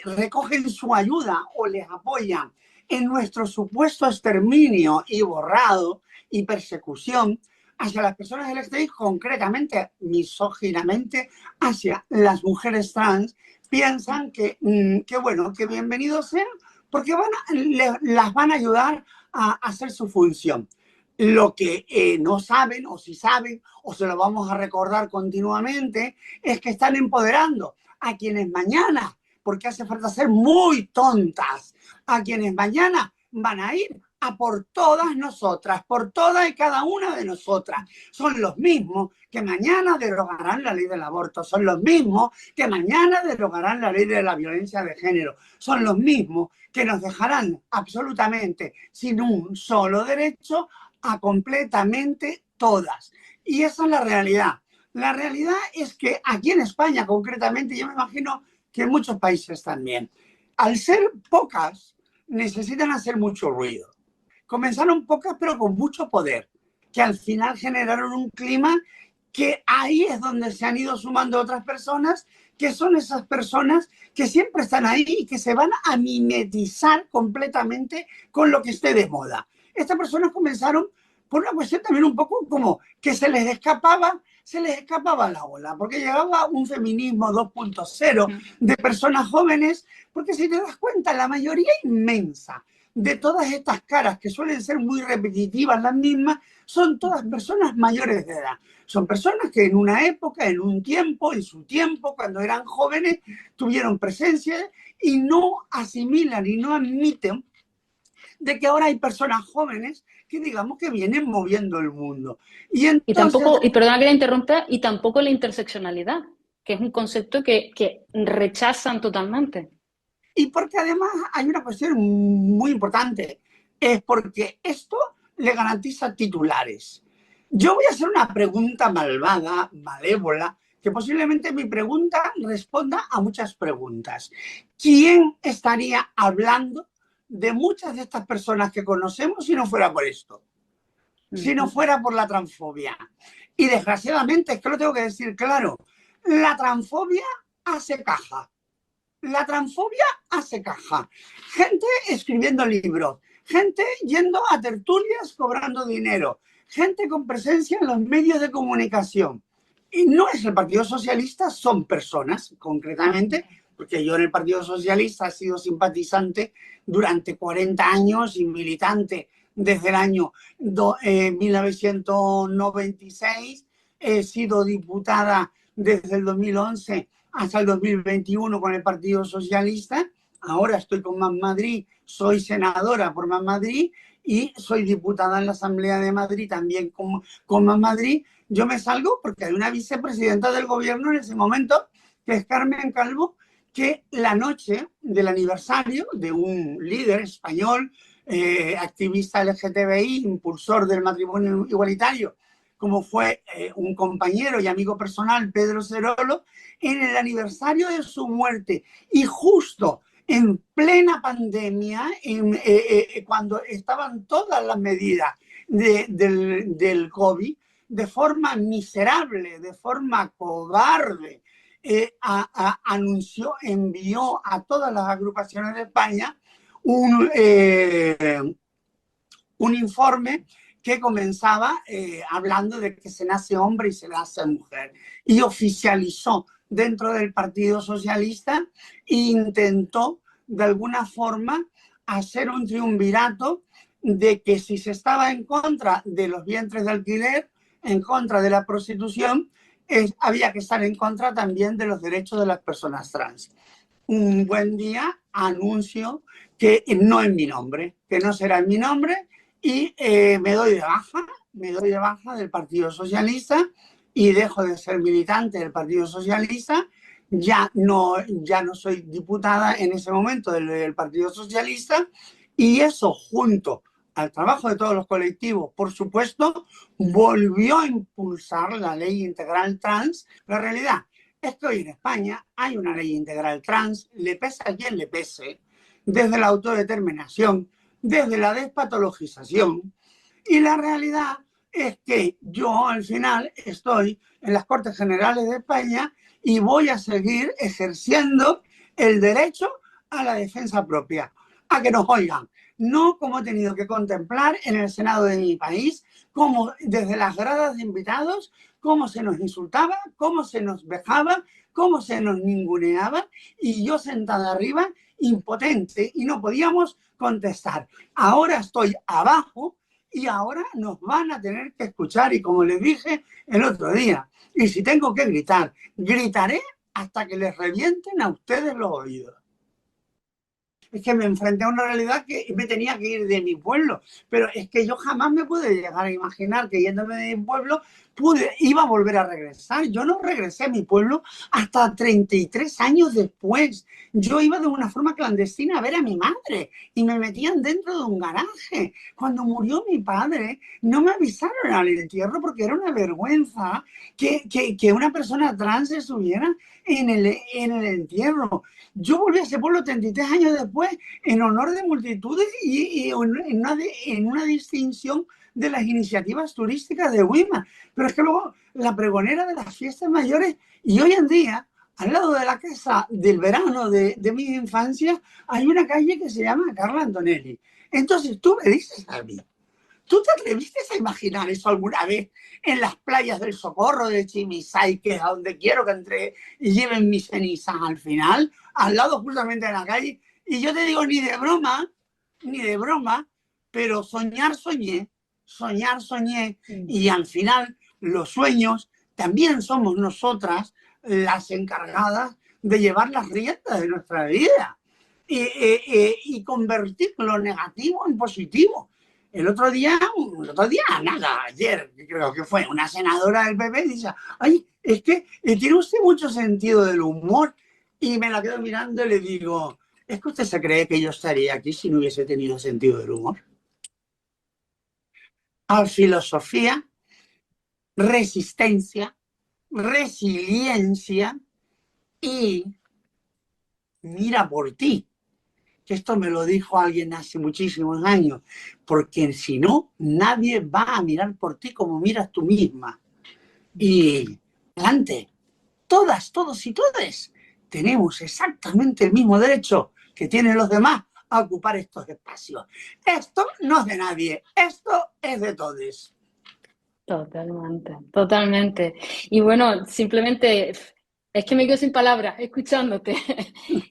recogen su ayuda o les apoyan en nuestro supuesto exterminio y borrado y persecución hacia las personas LGTBI, concretamente, misóginamente, hacia las mujeres trans, piensan que bueno, que bienvenidos sean, porque las van a ayudar a hacer su función. Lo que no saben, o si saben, o se lo vamos a recordar continuamente, es que están empoderando a quienes mañana, porque hace falta ser muy tontas, a quienes mañana van a ir a por todas nosotras, por todas y cada una de nosotras. Son los mismos que mañana derogarán la ley del aborto, son los mismos que mañana derogarán la ley de la violencia de género, son los mismos que nos dejarán absolutamente sin un solo derecho a completamente todas. Y esa es la realidad. La realidad es que aquí en España concretamente, yo me imagino que en muchos países también, al ser pocas, necesitan hacer mucho ruido. Comenzaron pocas, pero con mucho poder, que al final generaron un clima que ahí es donde se han ido sumando otras personas, que son esas personas que siempre están ahí y que se van a mimetizar completamente con lo que esté de moda. Estas personas comenzaron por una cuestión también un poco como que se les escapaba la ola, porque llegaba un feminismo 2.0 de personas jóvenes, porque si te das cuenta, la mayoría inmensa de todas estas caras, que suelen ser muy repetitivas las mismas, son todas personas mayores de edad. Son personas que en una época, en un tiempo, en su tiempo, cuando eran jóvenes, tuvieron presencia y no asimilan y no admiten de que ahora hay personas jóvenes que digamos que vienen moviendo el mundo. Y Y entonces, tampoco, y perdona que la interrumpa, y tampoco la interseccionalidad, que es un concepto que rechazan totalmente. y porque además hay una cuestión muy importante, es porque esto le garantiza titulares. Yo voy a hacer una pregunta malvada, malévola, que posiblemente mi pregunta responda a muchas preguntas. ¿Quién estaría hablando de muchas de estas personas que conocemos si no fuera por esto? Si no fuera por la transfobia. Y desgraciadamente, es que lo tengo que decir claro, la transfobia hace caja. La transfobia hace caja. Gente escribiendo libros, gente yendo a tertulias cobrando dinero, gente con presencia en los medios de comunicación. Y no es el Partido Socialista, son personas, concretamente, porque yo en el Partido Socialista he sido simpatizante durante 40 años y militante desde el año 1996. He sido diputada desde el 2011 hasta el 2021 con el Partido Socialista. Ahora estoy con Más Madrid, soy senadora por Más Madrid y soy diputada en la Asamblea de Madrid también con Más Madrid. Yo me salgo porque hay una vicepresidenta del gobierno en ese momento, que es Carmen Calvo, que la noche del aniversario de un líder español, activista LGTBI, impulsor del matrimonio igualitario, como fue un compañero y amigo personal, Pedro Cerolo, en el aniversario de su muerte y justo en plena pandemia, cuando estaban todas las medidas del COVID, de forma miserable, de forma cobarde, anunció, envió a todas las agrupaciones de España un informe que comenzaba hablando de que se nace hombre y se nace mujer. Y oficializó dentro del Partido Socialista e intentó de alguna forma hacer un triunvirato de que si se estaba en contra de los vientres de alquiler, en contra de la prostitución, había que estar en contra también de los derechos de las personas trans. Un buen día anuncio que no es mi nombre, que no será en mi nombre, y me doy de baja del Partido Socialista y dejo de ser militante del Partido Socialista. Ya no soy diputada en ese momento del Partido Socialista, y eso, junto al trabajo de todos los colectivos, por supuesto, volvió a impulsar la ley integral trans. La realidad es que hoy en España hay una ley integral trans, le pese a quien le pese, desde la autodeterminación, desde la despatologización, y la realidad es que yo al final estoy en las Cortes Generales de España y voy a seguir ejerciendo el derecho a la defensa propia, a que nos oigan, no como he tenido que contemplar en el Senado de mi país, como desde las gradas de invitados, cómo se nos insultaba, cómo se nos vejaba, cómo se nos ninguneaba, y yo sentada arriba, impotente, y no podíamos contestar. Ahora estoy abajo y ahora nos van a tener que escuchar, y como les dije el otro día, y si tengo que gritar, gritaré hasta que les revienten a ustedes los oídos. Es que me enfrenté a una realidad que me tenía que ir de mi pueblo, pero es que yo jamás me pude llegar a imaginar que yéndome de mi pueblo iba a volver a regresar. Yo no regresé a mi pueblo hasta 33 años después. Yo iba de una forma clandestina a ver a mi madre y me metían dentro de un garaje. Cuando murió mi padre, no me avisaron al entierro porque era una vergüenza que una persona trans se subiera en el entierro. Yo volví a ese pueblo 33 años después en honor de multitudes y en una distinción de las iniciativas turísticas de Huima. Pero es que luego la pregonera de las fiestas mayores, y hoy en día, al lado de la casa del verano de mi infancia, hay una calle que se llama Carla Antonelli. Entonces tú me dices a mí, ¿tú te atreviste a imaginar eso alguna vez en las playas del Socorro, de Chimisay, que es a donde quiero que entre y lleven mis cenizas al final, al lado justamente de la calle? Y yo te digo, ni de broma, pero soñar soñé, y al final los sueños también somos nosotras las encargadas de llevar las riendas de nuestra vida. y convertir lo negativo en positivo. El otro día, nada, ayer creo que fue, una senadora del PP dice, ay, es que tiene usted mucho sentido del humor. Y me la quedo mirando y le digo, ¿es que usted se cree que yo estaría aquí si no hubiese tenido sentido del humor? A filosofía, resistencia, resiliencia y mira por ti. Que esto me lo dijo alguien hace muchísimos años, porque si no, nadie va a mirar por ti como miras tú misma. Y adelante, todas, todos y todes, tenemos exactamente el mismo derecho que tienen los demás a ocupar estos espacios. Esto no es de nadie, esto es de todos. Totalmente, totalmente. Y bueno, simplemente es que me quedo sin palabras escuchándote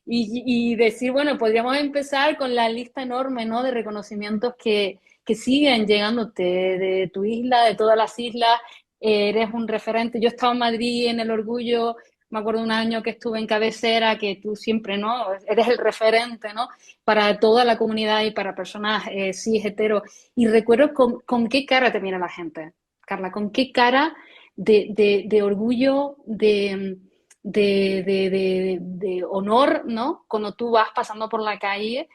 y decir, bueno, podríamos empezar con la lista enorme, ¿no? De reconocimientos que siguen llegándote de tu isla, de todas las islas. Eres un referente. Yo he estado en Madrid en el Orgullo, me acuerdo un año que estuve en cabecera, que tú siempre, ¿no? Eres el referente, ¿no? Para toda la comunidad y para personas cis, hetero. Y recuerdo con qué cara te mira la gente. Carla, ¿con qué cara de orgullo, de honor, ¿no? Cuando tú vas pasando por la calle,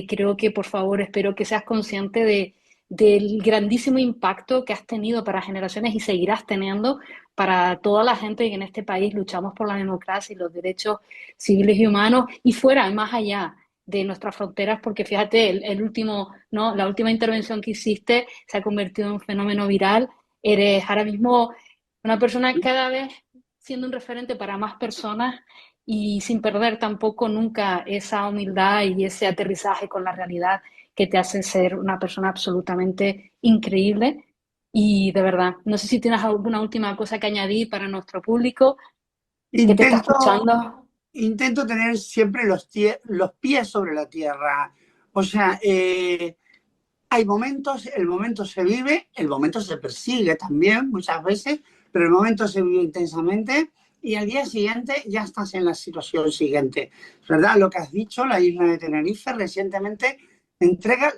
creo que, por favor, espero que seas consciente del grandísimo impacto que has tenido para generaciones y seguirás teniendo para toda la gente que en este país luchamos por la democracia y los derechos civiles y humanos y fuera, más allá de nuestras fronteras, porque fíjate, el último, ¿no? La última intervención que hiciste se ha convertido en un fenómeno viral. Eres ahora mismo una persona cada vez siendo un referente para más personas y sin perder tampoco nunca esa humildad y ese aterrizaje con la realidad que te hacen ser una persona absolutamente increíble. Y de verdad, no sé si tienes alguna última cosa que añadir para nuestro público que te está Intento, escuchando. intento tener siempre los pies sobre la tierra. O sea, hay momentos, el momento se vive, el momento se persigue también muchas veces, pero el momento se vive intensamente y al día siguiente ya estás en la situación siguiente. ¿Verdad? Lo que has dicho, la isla de Tenerife recientemente entrega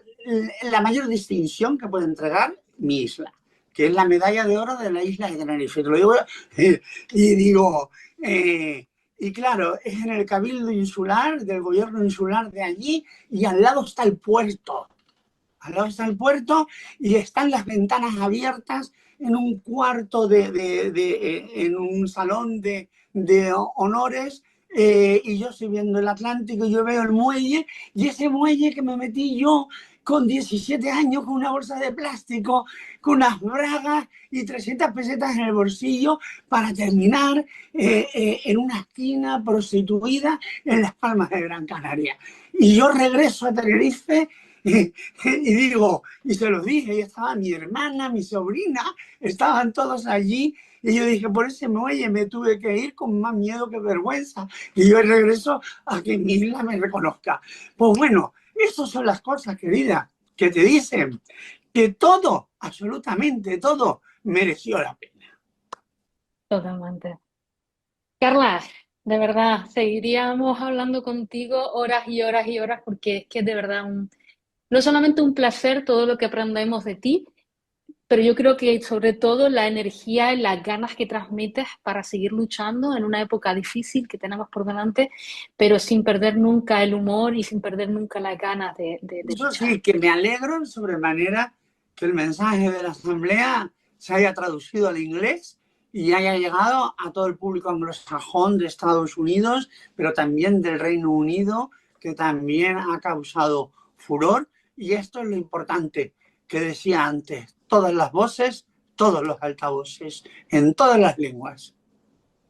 la mayor distinción que puede entregar mi isla, que es la medalla de oro de la isla de Tenerife. Te lo digo y digo, y claro, es en el cabildo insular, del gobierno insular de allí, y al lado está el puerto. Al lado está el puerto y están las ventanas abiertas en un cuarto en un salón de honores, y yo estoy viendo el Atlántico y yo veo el muelle, y ese muelle que me metí yo con 17 años con una bolsa de plástico, con unas bragas y 300 pesetas en el bolsillo para terminar en una esquina prostituida en Las Palmas de Gran Canaria. Y yo regreso a Tenerife y digo, y se los dije, y estaba mi hermana, mi sobrina, estaban todos allí, y yo dije, por ese muelle me tuve que ir con más miedo que vergüenza, y yo regreso a que mi isla me reconozca. Pues bueno, esas son las cosas, querida, que te dicen que todo, absolutamente todo, mereció la pena. Totalmente. Carla, de verdad, seguiríamos hablando contigo horas y horas y horas porque es que es de verdad no solamente un placer todo lo que aprendemos de ti, pero yo creo que sobre todo la energía y las ganas que transmites para seguir luchando en una época difícil que tenemos por delante, pero sin perder nunca el humor y sin perder nunca las ganas de Eso luchar. sí, que me alegro sobremanera que el mensaje de la Asamblea se haya traducido al inglés y haya llegado a todo el público anglosajón de Estados Unidos, pero también del Reino Unido, que también ha causado furor. Y esto es lo importante que decía antes, todas las voces, todos los altavoces, en todas las lenguas.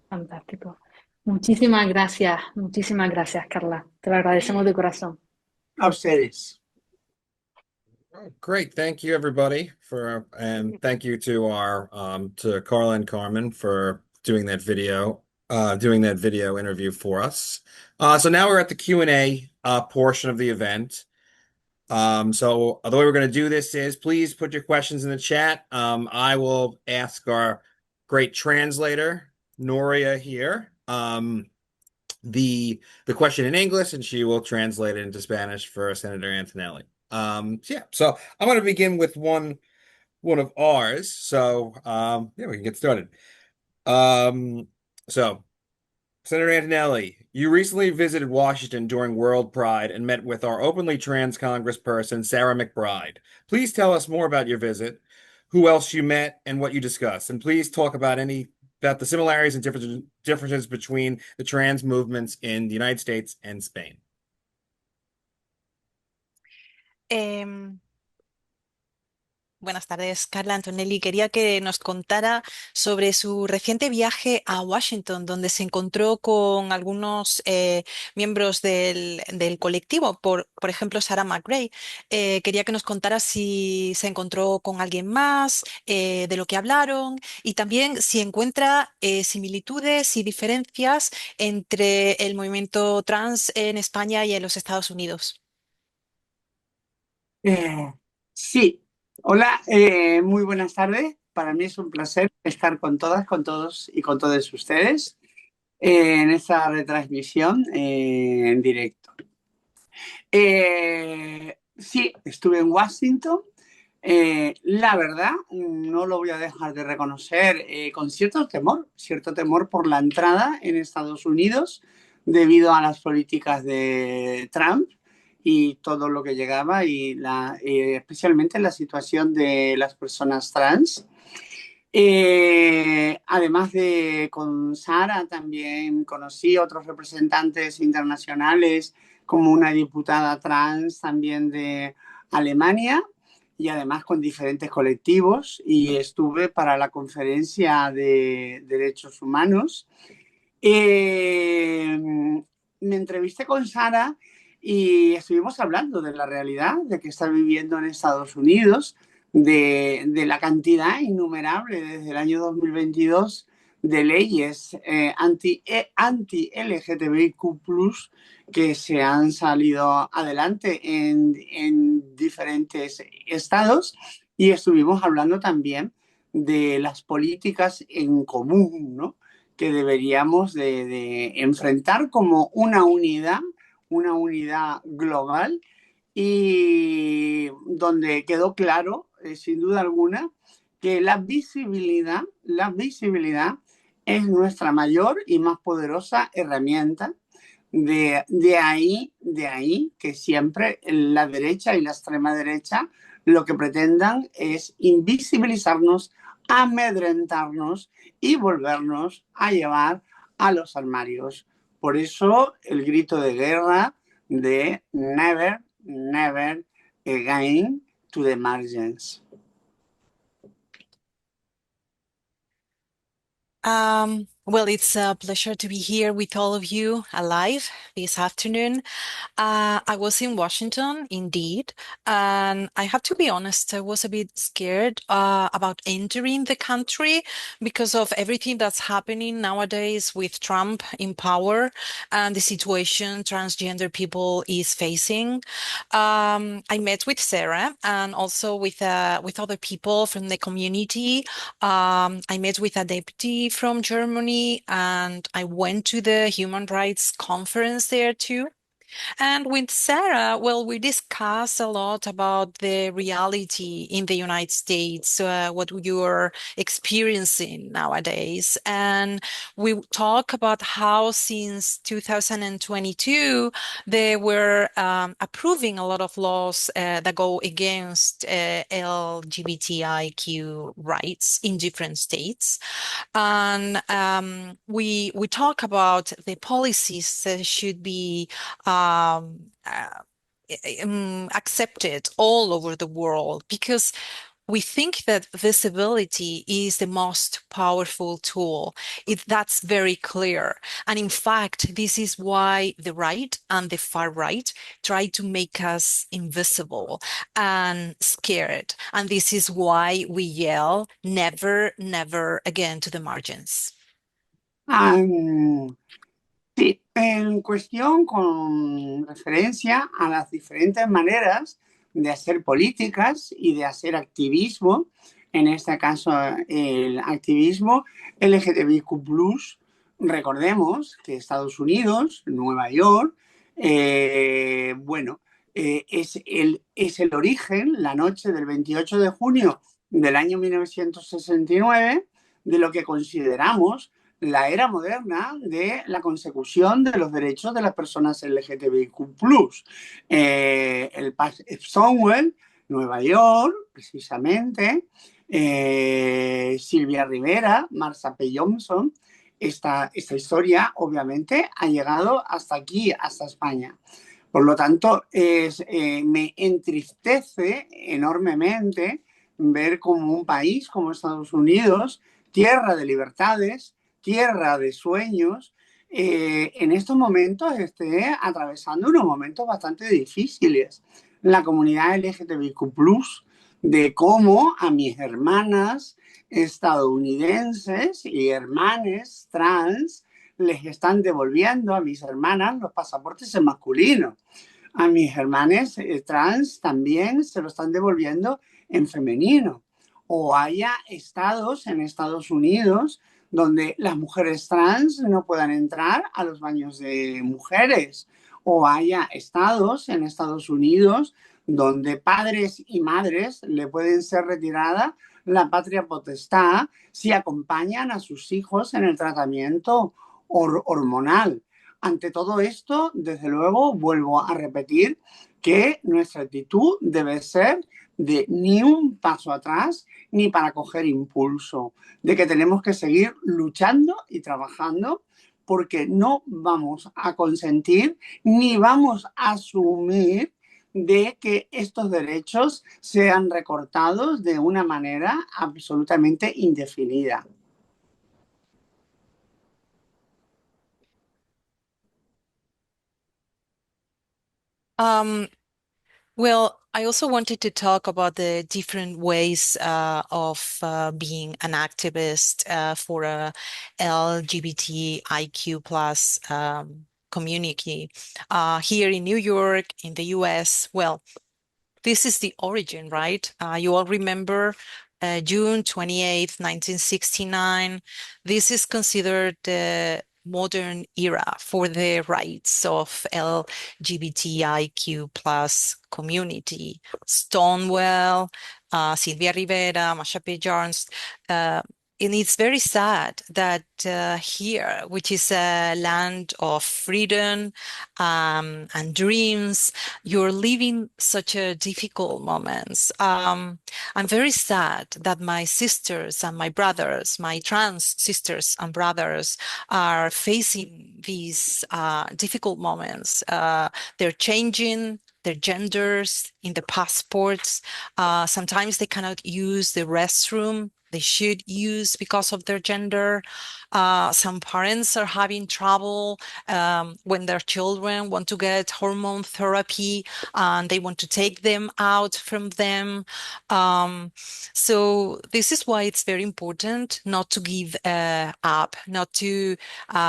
Fantástico. Muchísimas gracias, Carla. Te lo agradecemos de corazón. A ustedes. Oh, great. Thank you, everybody, and thank you to our to Carla and Carmen for doing that video interview for us. So now we're at the Q&A portion of the event. So the way we're going to do this is please put your questions in the chat. I will ask our great translator, Noria here, the question in English, and she will translate it into Spanish for Senator Antonelli. So I'm going to begin with one of ours. So yeah, we can get started. So Senator Antonelli, you recently visited Washington during World Pride and met with our openly trans congressperson, Sarah McBride. Please tell us more about your visit, who else you met, and what you discussed. And please talk about the similarities and differences between the trans movements in the United States and Spain. Buenas tardes, Carla Antonelli. Quería que nos contara sobre su reciente viaje a Washington, donde se encontró con algunos miembros del colectivo, por ejemplo, Sarah McRae. Quería que nos contara si se encontró con alguien más, de lo que hablaron y también si encuentra similitudes y diferencias entre el movimiento trans en España y en los Estados Unidos. Sí, hola, muy buenas tardes. Para mí es un placer estar con todas, con todos y con todos ustedes en esta retransmisión en directo. Sí, estuve en Washington. La verdad, no lo voy a dejar de reconocer, con cierto temor por la entrada en Estados Unidos debido a las políticas de Trump y todo lo que llegaba y especialmente la situación de las personas trans. Además de con Sara, también conocí otros representantes internacionales como una diputada trans también de Alemania y además con diferentes colectivos y estuve para la conferencia de derechos humanos. Me entrevisté con Sara y estuvimos hablando de la realidad de que está viviendo en Estados Unidos, de la cantidad innumerable desde el año 2022 de leyes anti-LGTBIQ+, que se han salido adelante en diferentes estados y estuvimos hablando también de las políticas en común, ¿no?, que deberíamos de enfrentar como una unidad global y donde quedó claro, sin duda alguna, que la visibilidad es nuestra mayor y más poderosa herramienta. De ahí que siempre la derecha y la extrema derecha lo que pretendan es invisibilizarnos, amedrentarnos y volvernos a llevar a los armarios. Por eso el grito de guerra de never, never again to the margins. Well, it's a pleasure to be here with all of you alive this afternoon. I was in Washington, indeed, and I have to be honest, I was a bit scared about entering the country because of everything that's happening nowadays with Trump in power and the situation transgender people is facing. I met with Sarah and also with other people from the community. I met with a deputy from Germany, and I went to the Human Rights Conference there too. And with Sarah, well, we discussed a lot about the reality in the United States, what you're experiencing nowadays. And we talk about how since 2022, they were approving a lot of laws that go against LGBTIQ rights in different states. And we talk about the policies that should be accepted all over the world, because we think that visibility is the most powerful tool. That's very clear. And in fact, this is why the right and the far right try to make us invisible and scared. And this is why we yell, never, never again to the margins. Sí, en cuestión con referencia a las diferentes maneras de hacer políticas y de hacer activismo, en este caso el activismo LGTBIQ+, recordemos que Estados Unidos, Nueva York, es el origen, la noche del 28 de junio del año 1969, de lo que consideramos la era moderna de la consecución de los derechos de las personas LGTBIQ+. El Stonewall, Nueva York, precisamente, Silvia Rivera, Marsha P. Johnson, esta historia obviamente ha llegado hasta aquí, hasta España. Por lo tanto, me entristece enormemente ver como un país como Estados Unidos, tierra de libertades, tierra de sueños, en estos momentos esté atravesando unos momentos bastante difíciles. La comunidad LGTBIQ+, de cómo a mis hermanas estadounidenses y hermanes trans les están devolviendo a mis hermanas los pasaportes en masculino. A mis hermanas trans también se lo están devolviendo en femenino. O haya estados en Estados Unidos donde las mujeres trans no puedan entrar a los baños de mujeres. O haya estados en Estados Unidos donde padres y madres le pueden ser retirada la patria potestad si acompañan a sus hijos en el tratamiento hormonal. Ante todo esto, desde luego, vuelvo a repetir que nuestra actitud debe ser de ni un paso atrás ni para coger impulso, de que tenemos que seguir luchando y trabajando porque no vamos a consentir ni vamos a asumir de que estos derechos sean recortados de una manera absolutamente indefinida. Well, I also wanted to talk about the different ways of being an activist for a LGBTIQ plus community here in New York, in the US. Well, this is the origin, right? You all remember June 28th, 1969. This is considered the modern era for the rights of LGBTIQ plus community. Stonewall, Silvia Rivera, Marsha P. Johnson, and it's very sad that here, which is a land of freedom and dreams, you're living such a difficult moments. I'm very sad that my sisters and my brothers, my trans sisters and brothers, are facing these difficult moments. They're changing their genders in the passports. Sometimes they cannot use the restroom they should use because of their gender. Some parents are having trouble when their children want to get hormone therapy and they want to take them out from them. So this is why it's very important not to give up, not to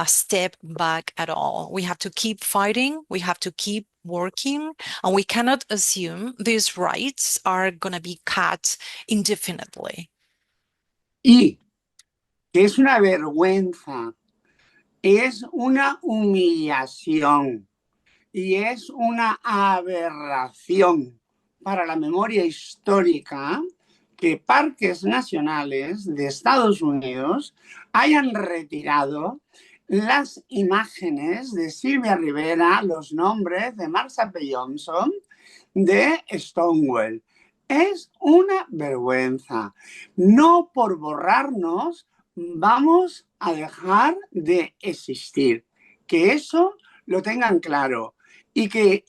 step back at all. We have to keep fighting. We have to keep working, and we cannot assume these rights are going to be cut indefinitely. Y que es una vergüenza, es una humillación y es una aberración para la memoria histórica que parques nacionales de Estados Unidos hayan retirado las imágenes de Silvia Rivera, los nombres de Marsha P. Johnson, de Stonewall. Es una vergüenza. No por borrarnos vamos a dejar de existir. Que eso lo tengan claro. Y que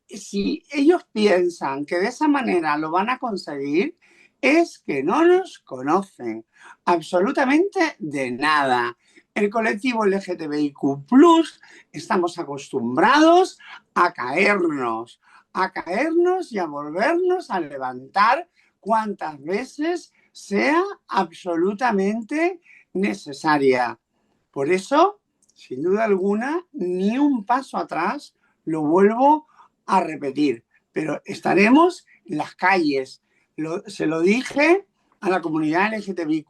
si ellos piensan que de esa manera lo van a conseguir, es que no nos conocen absolutamente de nada. El colectivo LGTBIQ+, estamos acostumbrados a caernos y a volvernos a levantar cuantas veces sea absolutamente necesaria. Por eso, sin duda alguna, ni un paso atrás, lo vuelvo a repetir, pero estaremos en las calles. Se lo dije a la comunidad LGTBIQ+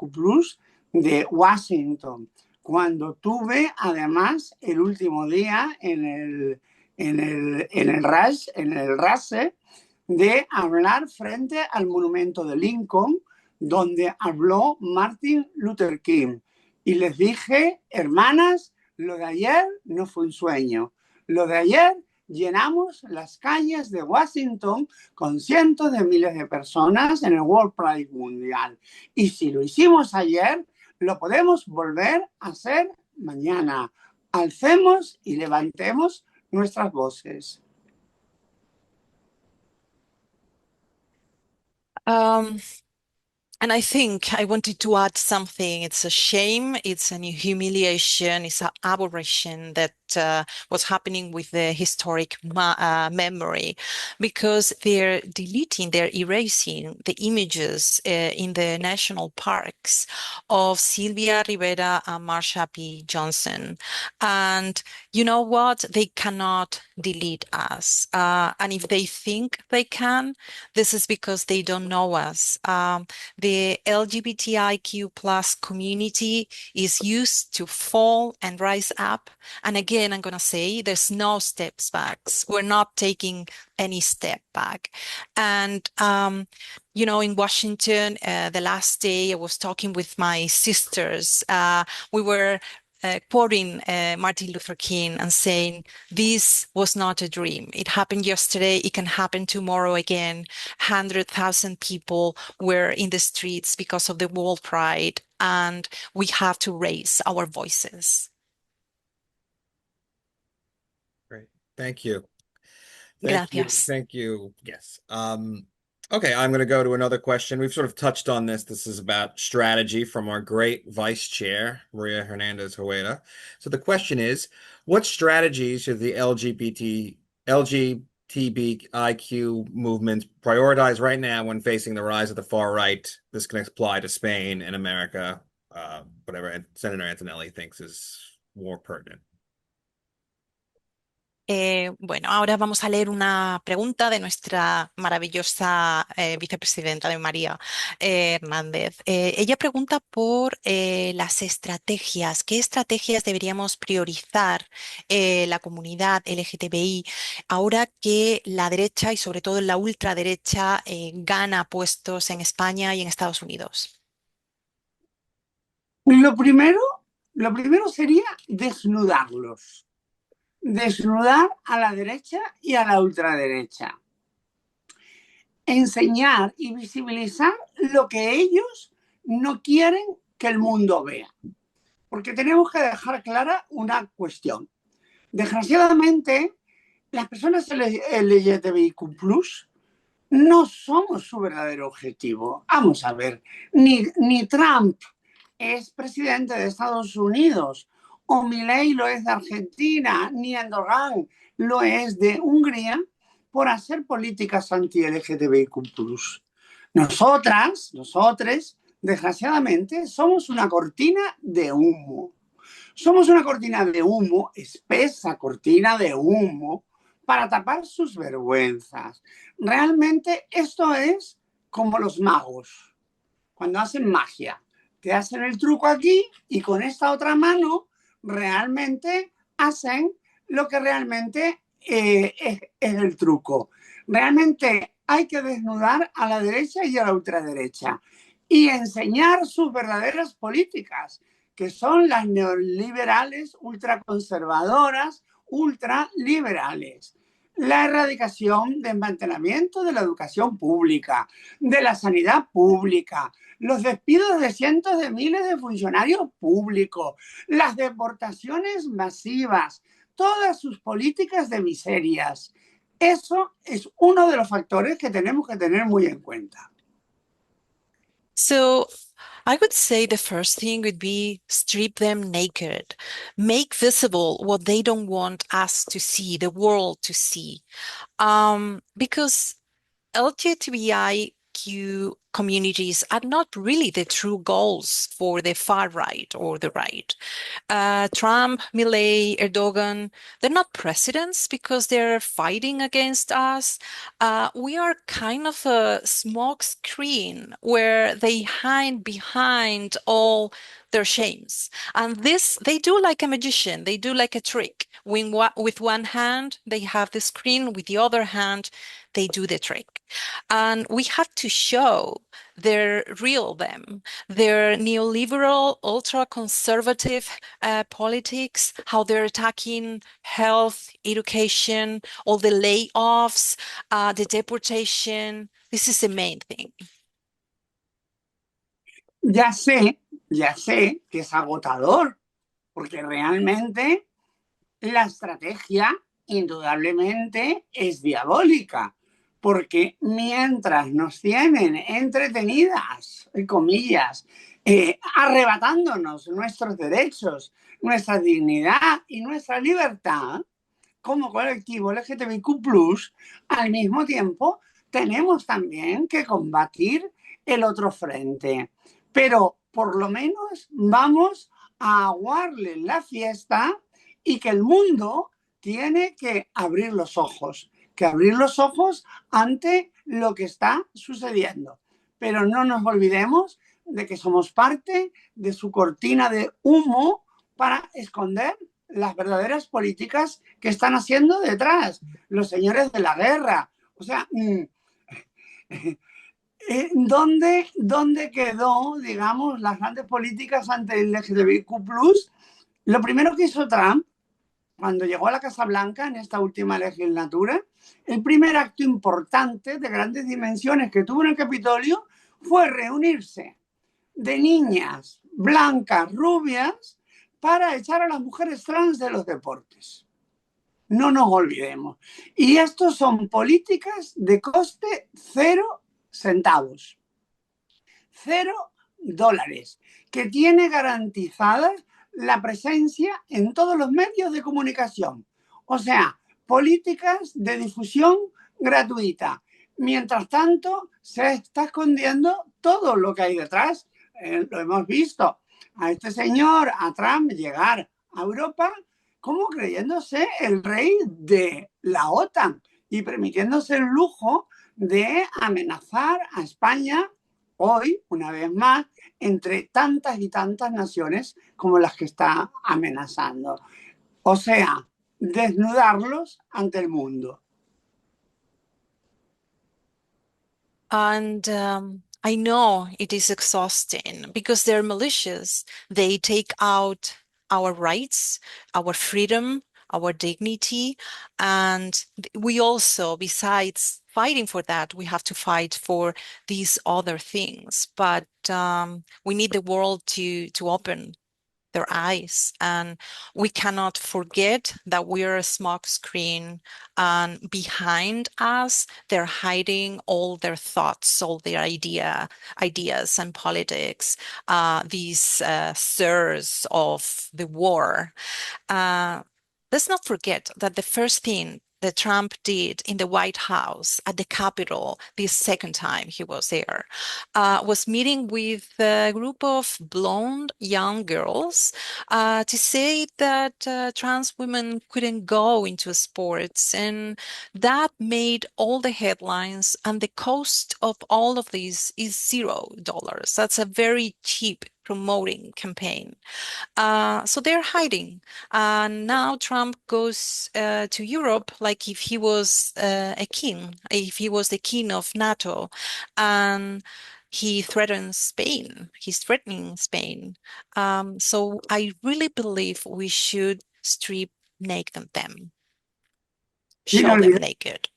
de Washington. cuando tuve además el último día en el RASE de hablar frente al monumento de Lincoln, donde habló Martin Luther King. Y les dije, hermanas, lo de ayer no fue un sueño. Lo de ayer llenamos las calles de Washington con cientos de miles de personas en el World Pride Mundial. Y si lo hicimos ayer, lo podemos volver a hacer mañana. Alcemos y levantemos nuestras voces. And I think I wanted to add something. It's a shame, it's a humiliation, it's an aberration that what's happening with the historic memory, because they're deleting, they're erasing the images in the national parks of Sylvia Rivera and Marsha P. Johnson. And you know what? They cannot delete us. And if they think they can, this is because they don't know us. The LGBTIQ plus community is used to fall and rise up. And again, I'm going to say there's no steps back. We're not taking any step back. And, you know, in Washington, the last day I was talking with my sisters. We were quoting Martin Luther King and saying, this was not a dream. It happened yesterday. It can happen tomorrow again. 100,000 people were in the streets because of the World Pride, and we have to raise our voices. Great. Thank you. Gracias. Thank you. Yes. Okay, I'm going to go to another question. We've sort of touched on this. This is about strategy from our great vice chair, Maria Hernandez Hueda. So the question is, what strategies should the LGBTIQ movement prioritize right now when facing the rise of the far right? This can apply to Spain and America, whatever Senator Antonelli thinks is more pertinent. Bueno, ahora vamos a leer una pregunta de nuestra maravillosa vicepresidenta de María Hernández. Ella pregunta por las estrategias. ¿Qué estrategias deberíamos priorizar la comunidad LGTBI ahora que la derecha y sobre todo la ultraderecha gana puestos en España y en Estados Unidos? Lo primero sería desnudarlos. Desnudar a la derecha y a la ultraderecha. Enseñar y visibilizar lo que ellos no quieren que el mundo vea. Porque tenemos que dejar clara una cuestión. Desgraciadamente, las personas LGTBIQ+ no somos su verdadero objetivo. Vamos a ver, ni Trump es presidente de Estados Unidos, o Milei lo es de Argentina, ni Erdogan lo es de Hungría, por hacer políticas anti-LGTBIQ+. Nosotros, desgraciadamente, somos una cortina de humo. Somos una cortina de humo, espesa cortina de humo, para tapar sus vergüenzas. Realmente esto es como los magos, cuando hacen magia. Te hacen el truco aquí y con esta otra mano realmente hacen lo que realmente es el truco. Realmente hay que desnudar a la derecha y a la ultraderecha y enseñar sus verdaderas políticas, que son las neoliberales, ultraconservadoras, ultraliberales. La erradicación, desmantelamiento de la educación pública, de la sanidad pública, los despidos de cientos de miles de funcionarios públicos, las deportaciones masivas, todas sus políticas de miserias. Eso es uno de los factores que tenemos que tener muy en cuenta. So I would say the first thing would be strip them naked, make visible what they don't want us to see, the world to see. Because LGBTIQ communities are not really the true goals for the far right or the right. Trump, Milei, Erdogan, they're not presidents because they're fighting against us. We are kind of a smoke screen where they hide behind all their shames. And this, they do like a magician, they do like a trick. With one hand, they have the screen, with the other hand, they do the trick. And we have to show their real them, their neoliberal, ultra-conservative politics, how they're attacking health, education, all the layoffs, the deportation. This is the main thing. Ya sé que es agotador, porque realmente la estrategia indudablemente es diabólica, porque mientras nos tienen entretenidas, comillas, arrebatándonos nuestros derechos, nuestra dignidad y nuestra libertad como colectivo LGTBIQ+, al mismo tiempo tenemos también que combatir el otro frente. Pero por lo menos vamos a aguarle la fiesta y que el mundo tiene que abrir los ojos ante lo que está sucediendo. Pero no nos olvidemos de que somos parte de su cortina de humo para esconder las verdaderas políticas que están haciendo detrás los señores de la guerra. O sea, ¿dónde quedó, digamos, las grandes políticas ante el LGTBIQ+? Lo primero que hizo Trump, cuando llegó a la Casa Blanca en esta última legislatura, el primer acto importante de grandes dimensiones que tuvo en el Capitolio fue reunirse de niñas blancas, rubias, para echar a las mujeres trans de los deportes. No nos olvidemos. Y estos son políticas de coste 0 centavos, $0, que tiene garantizada la presencia en todos los medios de comunicación. O sea, políticas de difusión gratuita. Mientras tanto, se está escondiendo todo lo que hay detrás. Lo hemos visto a este señor, a Trump, llegar a Europa como creyéndose el rey de la OTAN y permitiéndose el lujo de amenazar a España hoy, una vez más, entre tantas y tantas naciones como las que está amenazando. O sea, desnudarlos ante el mundo. And I know it is exhausting because they're malicious. They take out our rights, our freedom, our dignity. And we also, besides fighting for that, we have to fight for these other things. But we need the world to open their eyes, and we cannot forget that we're a smoke screen, and behind us they're hiding all their thoughts, all their ideas and politics, these sirs of the war. Let's not forget that the first thing that Trump did in the White House, at the Capitol, this second time he was there, was meeting with a group of blonde young girls to say that trans women couldn't go into sports. And that made all the headlines. And the cost of all of this is $0. That's a very cheap promoting campaign. So they're hiding. Now Trump goes to Europe like if he was a king, if he was the king of NATO, and he threatens Spain. He's threatening Spain. So I really believe we should strip naked them, show them naked.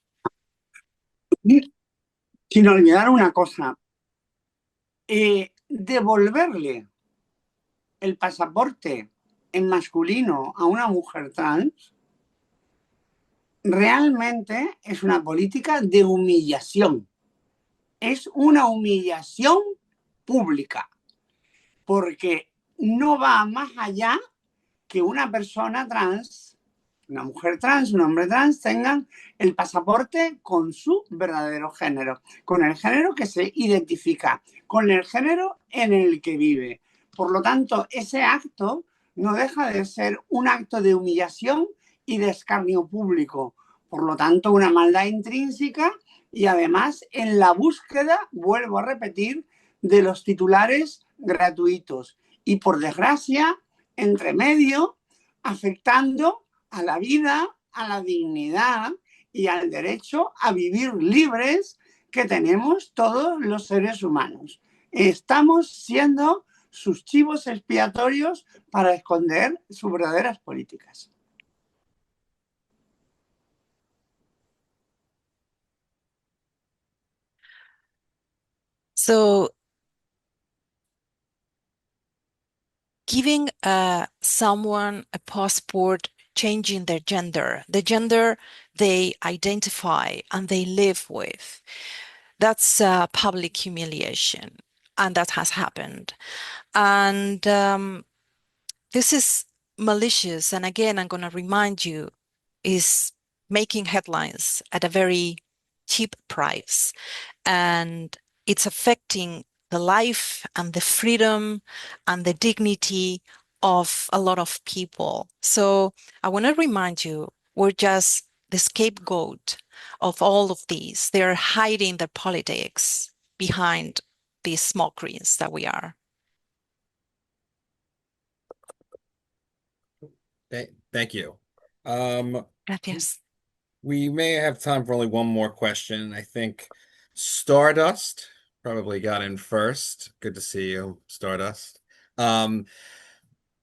Sin olvidar una cosa, devolverle el pasaporte en masculino a una mujer trans realmente es una política de humillación. Es una humillación pública, porque no va más allá que una persona trans una mujer trans, un hombre trans, tengan el pasaporte con su verdadero género, con el género que se identifica, con el género en el que vive. Por lo tanto, ese acto no deja de ser un acto de humillación y de escarnio público. Por lo tanto, una maldad intrínseca y además en la búsqueda, vuelvo a repetir, de los titulares gratuitos. Y por desgracia, entre medio, afectando a la vida, a la dignidad y al derecho a vivir libres que tenemos todos los seres humanos. Estamos siendo sus chivos expiatorios para esconder sus verdaderas políticas. So, giving someone a passport, changing their gender, the gender they identify and they live with, that's public humiliation, and that has happened. And this is malicious, and again, I'm going to remind you, is making headlines at a very cheap price, and it's affecting the life and the freedom and the dignity of a lot of people. So I want to remind you, we're just the scapegoat of all of these. They're hiding their politics behind these mockeries that we are. Thank you. Gracias. We may have time for only one more question. I think Stardust probably got in first. Good to see you, Stardust.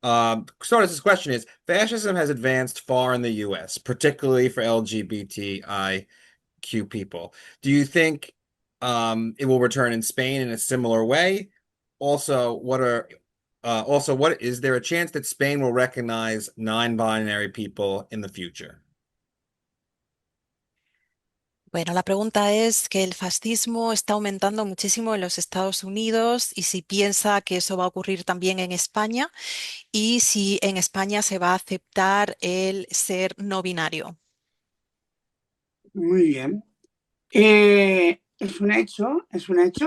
Stardust's question is, fascism has advanced far in the US, particularly for LGBTIQ people. Do you think it will return in Spain in a similar way? Also, what is there a chance that Spain will recognize non-binary people in the future? Bueno, la pregunta es que el fascismo está aumentando muchísimo en los Estados Unidos y si piensa que eso va a ocurrir también en España y si en España se va a aceptar el ser no binario. Muy bien. Es un hecho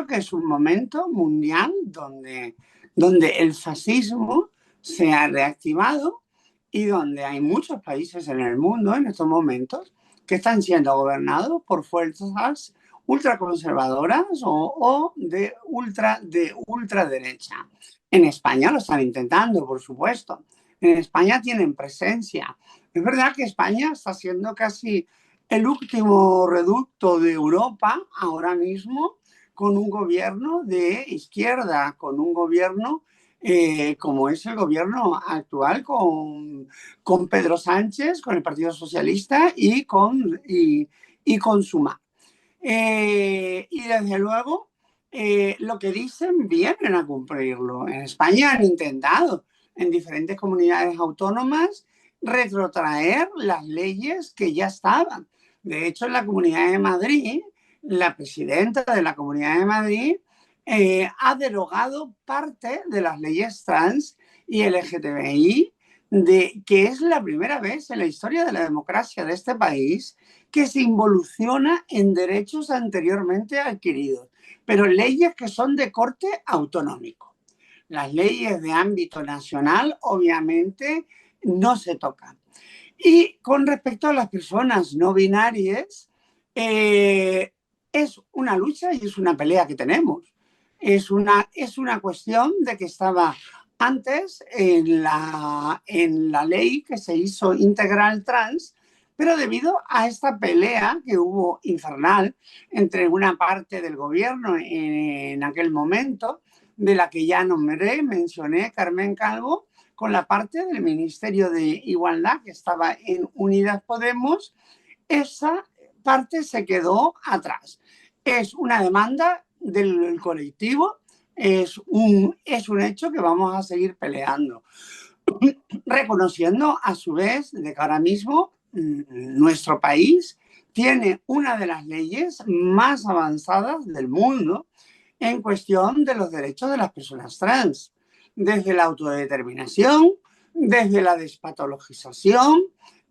que es un momento mundial donde el fascismo se ha reactivado y donde hay muchos países en el mundo en estos momentos que están siendo gobernados por fuerzas ultraconservadoras o de ultraderecha. En España lo están intentando, por supuesto. En España tienen presencia. Es verdad que España está siendo casi el último reducto de Europa ahora mismo, con un gobierno de izquierda, con un gobierno como es el gobierno actual con Pedro Sánchez, con el Partido Socialista y con Sumar. Y desde luego lo que dicen vienen a cumplirlo. En España han intentado en diferentes comunidades autónomas retrotraer las leyes que ya estaban. De hecho, en la Comunidad de Madrid, la presidenta de la Comunidad de Madrid ha derogado parte de las leyes trans y LGTBI, que es la primera vez en la historia de la democracia de este país que se involuciona en derechos anteriormente adquiridos, pero leyes que son de corte autonómico. Las leyes de ámbito nacional, obviamente, no se tocan. Y con respecto a las personas no binarias, es una lucha y es una pelea que tenemos. Es una cuestión de que estaba antes en la ley que se hizo integral trans, pero debido a esta pelea que hubo infernal entre una parte del gobierno en aquel momento, de la que ya mencioné, Carmen Calvo, con la parte del Ministerio de Igualdad que estaba en Unidas Podemos, esa parte se quedó atrás. Es una demanda del colectivo, es un hecho que vamos a seguir peleando, reconociendo a su vez de que ahora mismo nuestro país tiene una de las leyes más avanzadas del mundo en cuestión de los derechos de las personas trans, desde la autodeterminación, desde la despatologización,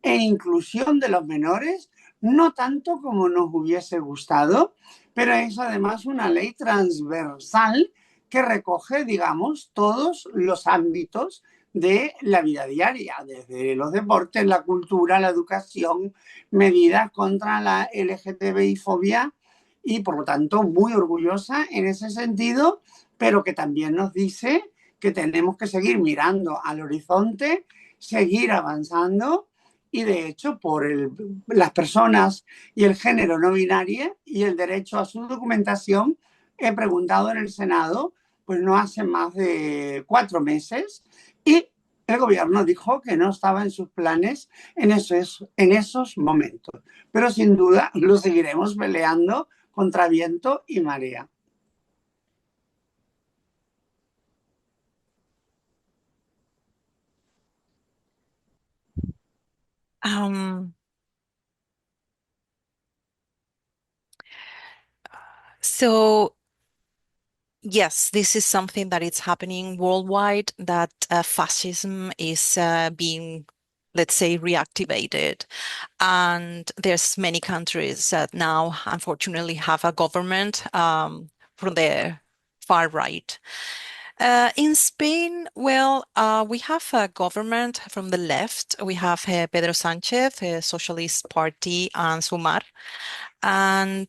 e inclusión de los menores, no tanto como nos hubiese gustado, pero es además una ley transversal que recoge, digamos, todos los ámbitos de la vida diaria, desde los deportes, la cultura, la educación, medidas contra la LGTBI-fobia y, por lo tanto, muy orgullosa en ese sentido, pero que también nos dice que tenemos que seguir mirando al horizonte, seguir avanzando y, de hecho, por las personas y el género no binario y el derecho a su documentación, he preguntado en el Senado, pues no hace más de 4 meses, y el gobierno dijo que no estaba en sus planes en esos momentos. Pero sin duda lo seguiremos peleando contra viento y marea. Um, so yes, this is something that is happening worldwide, that fascism is being, let's say, reactivated. And there's many countries that now, unfortunately, have a government from the far right. In Spain, well, we have a government from the left. We have Pedro Sánchez, a Socialist Party, and Sumar. And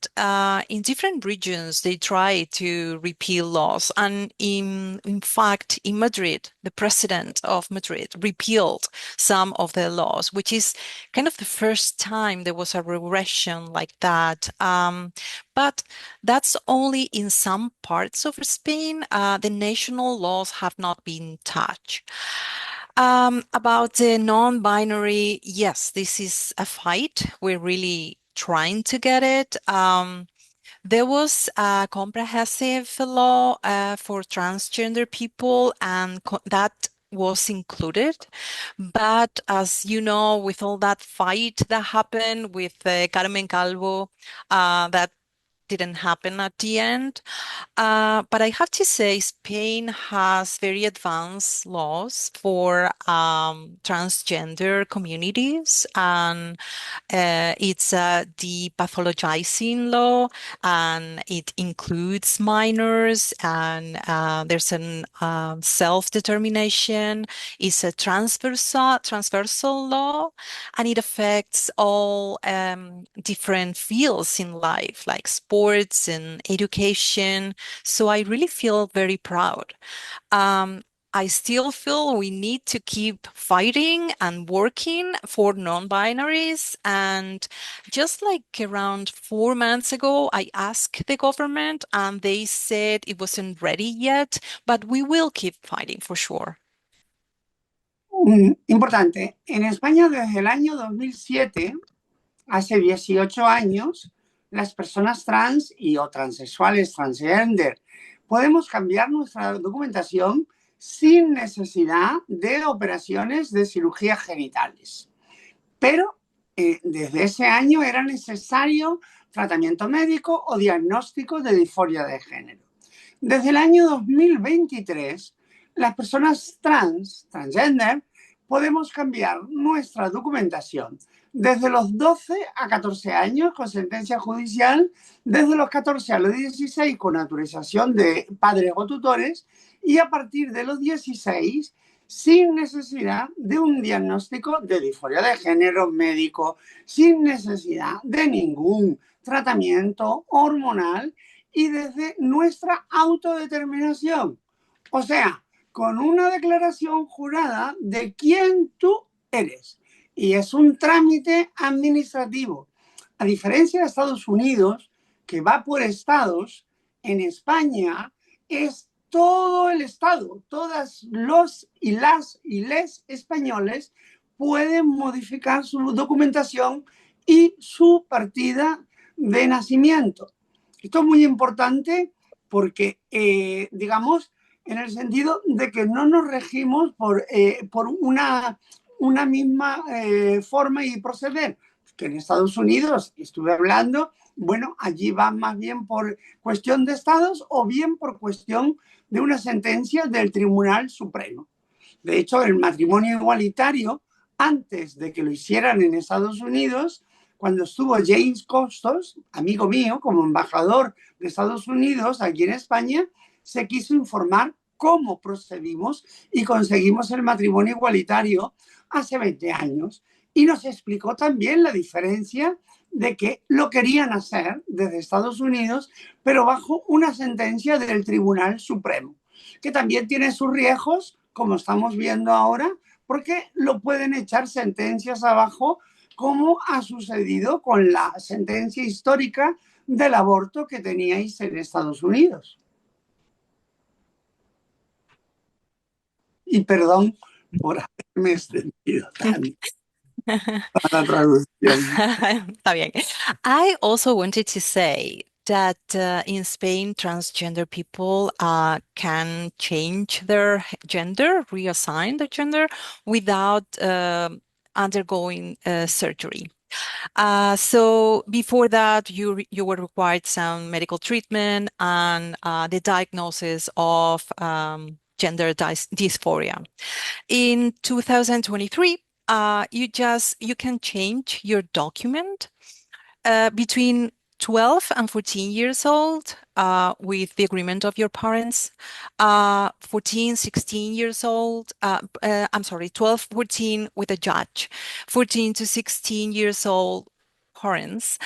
in different regions, they try to repeal laws. And in fact, in Madrid, the president of Madrid repealed some of the laws, which is kind of the first time there was a regression like that. But that's only in some parts of Spain. The national laws have not been touched. About the non-binary, yes, this is a fight. We're really trying to get it. There was a comprehensive law for transgender people, and that was included. But as you know, with all that fight that happened with Carmen Calvo, that didn't happen at the end. But I have to say, Spain has very advanced laws for transgender communities, and it's a depathologizing law, and it includes minors, and there's an self-determination. It's a transversal law, and it affects all different fields in life, like sports and education. So I really feel very proud. I still feel we need to keep fighting and working for non-binaries. And just like around 4 months ago, I asked the government and they said it wasn't ready yet, but we will keep fighting for sure. Importante. En España, desde el año 2007, hace 18 años, las personas trans y o transexuales, transgender, podemos cambiar nuestra documentación sin necesidad de operaciones de cirugía genitales. Pero desde ese año era necesario tratamiento médico o diagnóstico de disforia de género. Desde el año 2023, las personas transgender, podemos cambiar nuestra documentación desde los 12 a 14 años con sentencia judicial, desde los 14 a los 16 con autorización de padres o tutores y a partir de los 16 sin necesidad de un diagnóstico de disforia de género médico, sin necesidad de ningún tratamiento hormonal y desde nuestra autodeterminación. O sea, con una declaración jurada de quién tú eres. Y es un trámite administrativo. A diferencia de Estados Unidos, que va por estados, en España es todo el estado. Todas los y las y les españoles pueden modificar su documentación y su partida de nacimiento. Esto es muy importante porque, digamos, en el sentido de que no nos regimos por una misma forma y proceder. Que en Estados Unidos, estuve hablando, bueno, allí va más bien por cuestión de estados o bien por cuestión de una sentencia del Tribunal Supremo. De hecho, el matrimonio igualitario antes de que lo hicieran en Estados Unidos, cuando estuvo James Costos, amigo mío, como embajador de Estados Unidos aquí en España, se quiso informar cómo procedimos y conseguimos el matrimonio igualitario hace 20 años. Y nos explicó también la diferencia de que lo querían hacer desde Estados Unidos, pero bajo una sentencia del Tribunal Supremo, que también tiene sus riesgos, como estamos viendo ahora, porque lo pueden echar sentencias abajo, como ha sucedido con la sentencia histórica del aborto que teníais en Estados Unidos. Y perdón por haberme extendido tanto para la traducción. Está bien. I also wanted to say that in Spain, transgender people can change their gender, reassign their gender without undergoing surgery. So before that, you were required some medical treatment and the diagnosis of gender dysphoria. In 2023, you can change your document between 12 and 14 years old with the agreement of your parents, 14, 16 years old, I'm sorry, 12, 14 with a judge, 14 to 16 years old parents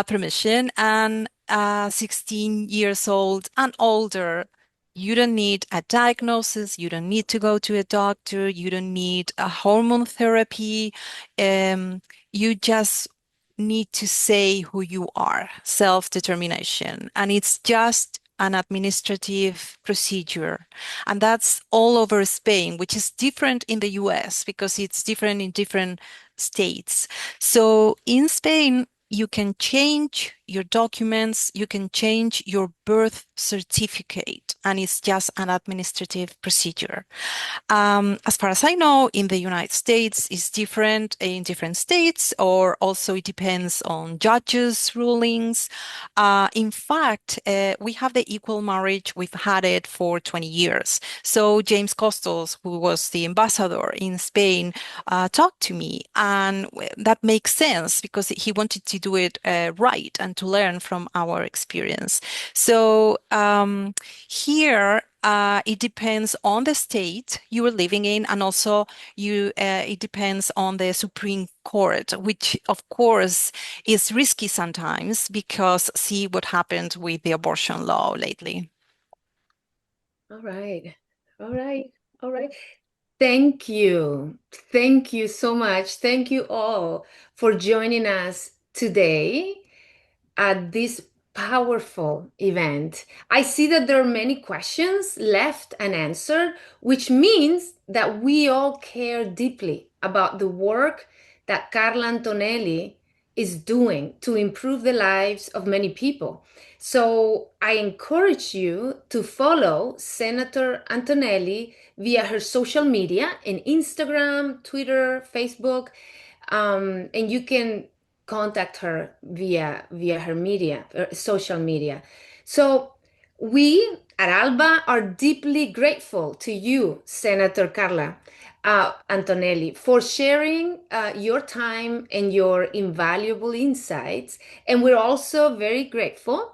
permission, and 16 years old and older. You don't need a diagnosis. You don't need to go to a doctor. You don't need a hormone therapy. You just need to say who you are, self-determination. And it's just an administrative procedure. And that's all over Spain, which is different in the US because it's different in different states. So in Spain, you can change your documents, you can change your birth certificate, and it's just an administrative procedure. As far as I know, in the United States, it's different in different states, or also it depends on judges' rulings. In fact, we have the equal marriage. We've had it for 20 years. So James Costos, who was the ambassador in Spain, talked to me, and that makes sense because he wanted to do it right and to learn from our experience. So here, it depends on the state you are living in, and also it depends on the Supreme Court, which of course is risky sometimes because see what happened with the abortion law lately. All right. All right. All right. Thank you. Thank you so much. Thank you all for joining us today at this powerful event. I see that there are many questions left unanswered, which means that we all care deeply about the work that Carla Antonelli is doing to improve the lives of many people. So I encourage you to follow Senator Antonelli via her social media in Instagram, Twitter, Facebook, and you can contact her via her media, social media. So we at ALBA are deeply grateful to you, Senator Carla Antonelli, for sharing your time and your invaluable insights. And we're also very grateful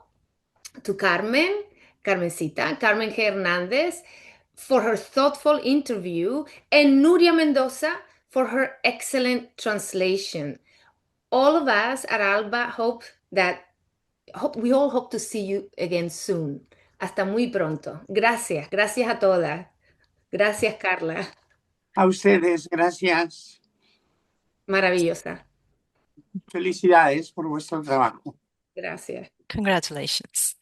to Carmen Hernandez for her thoughtful interview, and Nuria Mendoza for her excellent translation. All of us at ALBA we all hope to see you again soon. Hasta muy pronto. Gracias a todas. Gracias, Carla. A ustedes, gracias. Maravillosa. Felicidades por vuestro trabajo. Gracias. Congratulations.